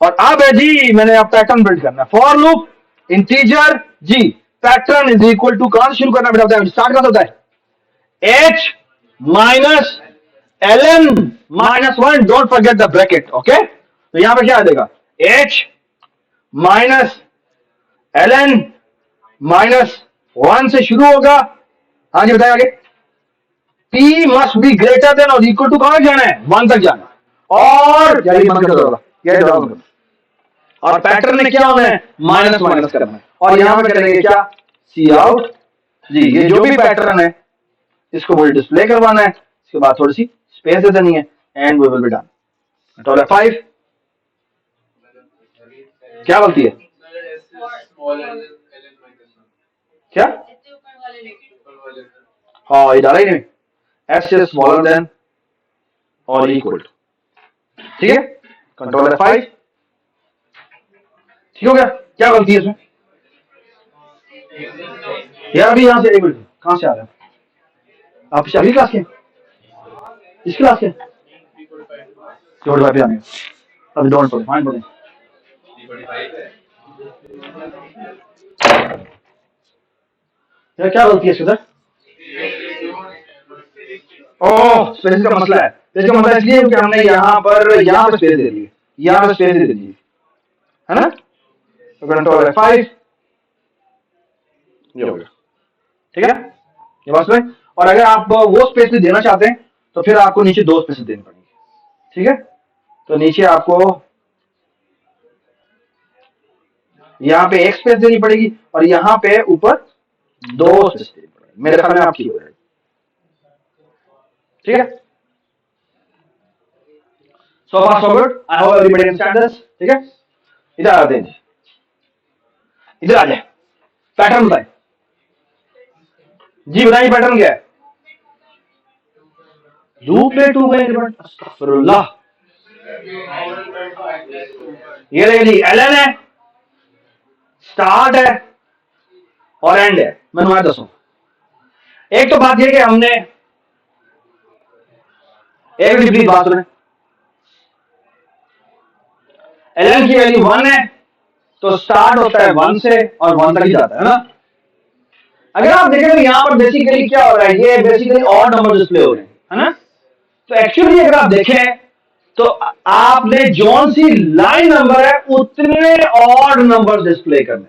और अब है जी मैंने अब पैटर्न बिल्ड करना है। For loop integer g, pattern is equal to, कहां से शुरू करना बेटा? स्टार्ट कहां से होता है? h minus ln -1, don't forget the bracket, okay. तो यहां पे क्या आ जाएगा, h माइनस ln -1 से शुरू होगा। हाँ जी बताइए आगे। p must be greater than और इक्वल टू कहां तक जाना है, 1 तक जाना है। और यही बंद कर दो, ये जवाब दो। और पैटर्न में क्या होना है, माइनस माइनस करना है। और यहां पे करेंगे क्या, सी आउट जी। ये जो भी पैटर्न है इसको मुझे डिस्प्ले करवाना है, इसके बाद थोड़ी सी स्पेस दे देनी है and we will be done. Control F5 क्या बोलती है, क्या, हाँ ये डाला ही नहीं, एस इज स्मॉलर देन और इक्वल टू, ठीक है। कंट्रोल F5 ठीक हो गया। क्या गलती है इसमें यार, अभी यहां से एक मिनट, कहां से आ रहे हैं आप, अगली क्लास के, इस क्लास के जोड़ पे आने, अभी डोंट पढ़े, फाइन पढ़े। क्या गलती है सुधर, ओह स्पेस का मसला है। स्पेस का मसला इसलिए क्योंकि हमने यहाँ पर स्पेस दे दी, यहाँ पे स्पेस दे दी है ना। तो कंट्रोल F5 ये हो गया, ठीक है ये बात में। और अगर आप वो स्पेस देना चाहते हैं तो फिर आपको नीचे 2 स्पेस देनी पड़ेगी, ठीक है। तो नीचे आपको यहाँ पे 1 स्पेस देनी पड़ेगी और यहाँ पे ऊपर 2 स्पेस देनी पड़ेगी, मेरे ख्याल में आपकी हो जाएगी, ठीक है। So far so good, I hope everybody understand this, ठीक है। इधर आते हैं, इधर आ जाए, पैटर्न बताए जी, बताइए पैटर्न क्या है। लूप में 2 का इंक्रीमेंट, अस्तगफिरुल्लाह, ये देखिए जी, ln है, स्टार्ट है और एंड है। मैं तुम्हारे दसो, एक तो बात यह कि हमने एक विपरीत बात सुने, ln की वैल्यू 1 है तो स्टार्ट होता है 1 से और 1 तक ही जाता है ना। अगर आप देखें तो यहां पर बेसिकली क्या हो रहा है, ये बेसिकली ऑड नंबर डिस्प्ले हो रहे हैं, है ना। तो एक्चुअली अगर आप देखें तो आपने जौन सी लाइन नंबर है उतने ऑड नंबर डिस्प्ले करने।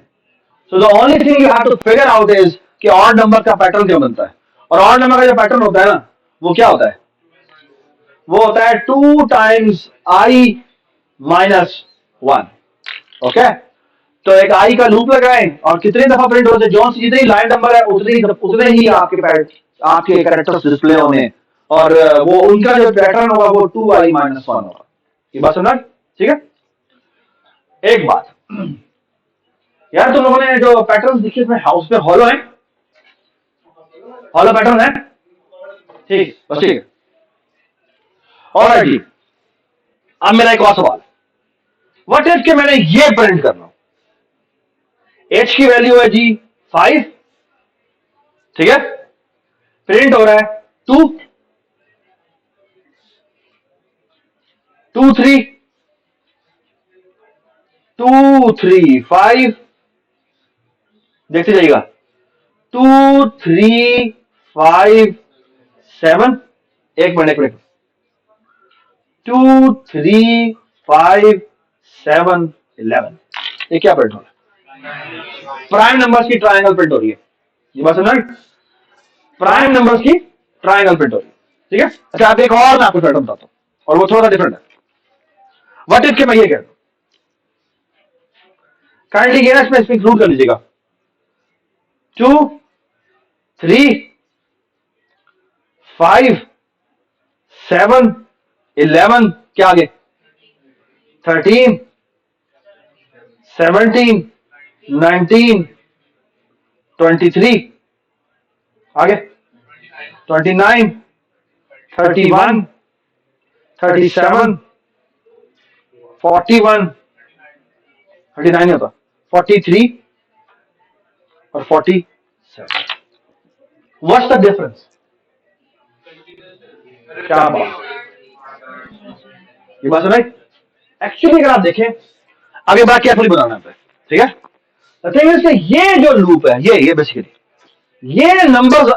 So the only thing you have to figure out is कि ऑड नंबर का पैटर्न क्या बनता है। और ऑड नंबर का जो पैटर्न होता है ना, वो क्या होता है, वो होता है 2 टाइम्स i -1, ओके। तो एक आई का लूप लगाएं और कितनी दफा प्रिंट होते हैं, जौन सी जितनी लाइन नंबर है उतने ही आपके कैरेक्टर्स डिस्प्ले होने, और वो उनका जो पैटर्न होगा वो 2i -1 होगा। ये बात सुना, ठीक है। एक बात यार, तुम लोगों ने जो पैटर्न दिखे इसमें हाउस पे हॉलो है, हॉलो पैटर्न है, ठीक बस ठीक है। और जी अब मेरा एक और सवाल, व्हाट इफ कि मैंने ये प्रिंट करना, h की वैल्यू है जी 5, ठीक है, प्रिंट हो रहा है 2 2 3 2 3 5, देखते जाइएगा 2 3 5 7, एक मिनट 2 3 5 7 11, ये क्या प्रिंट हो रहा है, प्राइम नंबर्स की ट्रायंगल प्रिंट हो रही है। ये बात समझ, प्राइम नंबर्स की ट्रायंगल प्रिंट हो रही है, ठीक है। अच्छा आप एक और मैं आपको पैटर्न बताता हूं और वो थोड़ा सा डिफरेंट है। व्हाट इफ के मैं ये कह रहा हूं, काइंडली ये ना इसमें इंक्लूड कर लीजिएगा 2 3 5 7 11, क्या आगे 13 17 19 23, आगे 29 31 37 41, 39 होता 43 और 47। व्हाट्स द डिफरेंस, क्या बात, ये बात सुनाई। एक्चुअली अगर आप देखें, अब ये बड़ा केयरफुली बनाना है, ठीक है। ये जो लूप है, ये बेसिकली ये नंबर्स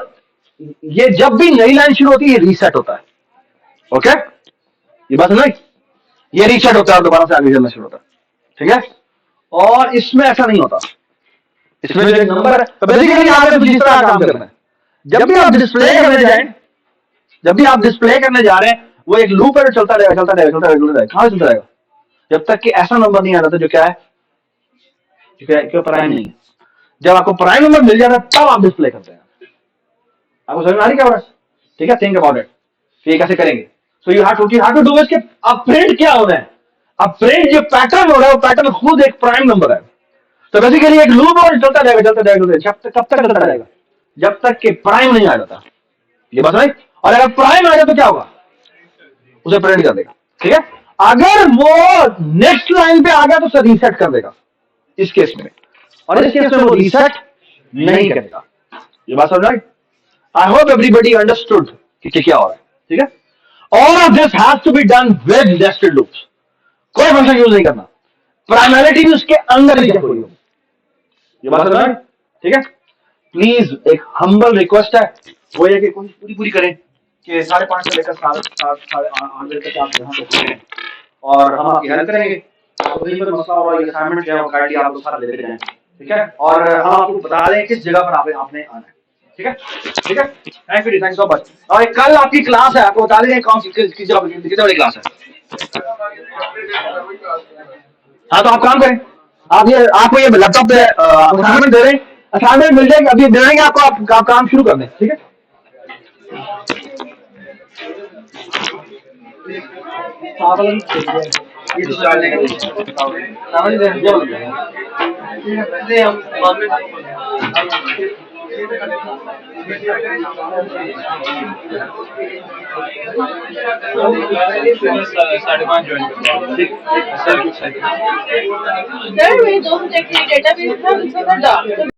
ये जब भी नई लाइन शुरू होती है ये रीसेट होता है। ओके, ये बात नहीं, ये रीसेट होता है और दोबारा से आगे चलना शुरू होता है। ठीक है, और इसमें ऐसा नहीं होता। इसमें जो एक नंबर है, तो बेसिकली आपको जिस तरह काम करना है, जब भी आप डिस्प्ले करने जाए, जब भी आप डिस्प्ले करने जा रहे हैं, वो एक लूप है जो चलता रहेगा चलता रहेगा चलता रहेगा, कहां चलता रहेगा, जब तक कि ऐसा नंबर नहीं आ जाता जो क्या है, क्यों प्राइम नहीं है। जब आपको प्राइम नंबर मिल जाता है तब आप डिस्प्ले करते हैं। आपको समझ में आ रही क्या हो रहा है? ठीक है, थिंक अबाउट इट, ये कैसे करेंगे। So you have to do it कि अब प्रिंट क्या होना है। अब प्रिंट जो पैटर्न हो रहा है वो पैटर्न खुद एक प्राइम नंबर है। तो बेसिकली एक लूप और चलता जाएगा चलता जाएगा, कब तक चलता रहेगा, जब तक कि प्राइम नहीं आ जाता। ये बात नहीं, और अगर प्राइम आ जाए तो क्या होगा, उसे प्रिंट कर देगा। ठीक है, अगर वो नेक्स्ट लाइन पे आ गया तो उसे रीसेट कर देगा इस केस में, और इस केस में वो रीसेट नहीं करेगा। ये बात समझ आई? आई होप एवरीबडी अंडरस्टूड कि क्या हो रहा है। ठीक है, all of this has to be done with nested loops. कोई फंक्शन यूज नहीं करना, प्राइमरिटी भी उसके अंदर ही कोई हो। ये बात समझ आई? ठीक है, प्लीज एक हम्बल रिक्वेस्ट है, वो ये कि कोशिश पूरी पूरी करें कि 5:30 से लेकर 7:30 बजे तक आप यहाँ पे हैं और हम आपकी हेल्प करेंगे। तो कहीं पर मसला और ये असाइनमेंट जो है वो काइंडली आप लोग सारा लेते जाएं। ठीक है, और हम आपको बता दें किस जगह पर आपने आना है। ठीक है, ठीक है, थैंक यू सो मच। और कल आपकी क्लास है, आपको बता दें कौन सी किस बड़ी क्लास है। हाँ, तो आप काम करें, आप ये आपको ये लैपटॉप पे असाइनमेंट दे रहे हैं, असाइनमेंट मिल जाएगी, अभी दे देंगे आपको, आप काम शुरू कर दें। ठीक है,
सर मेरे दोस्त एक डेटाबेस था उसमें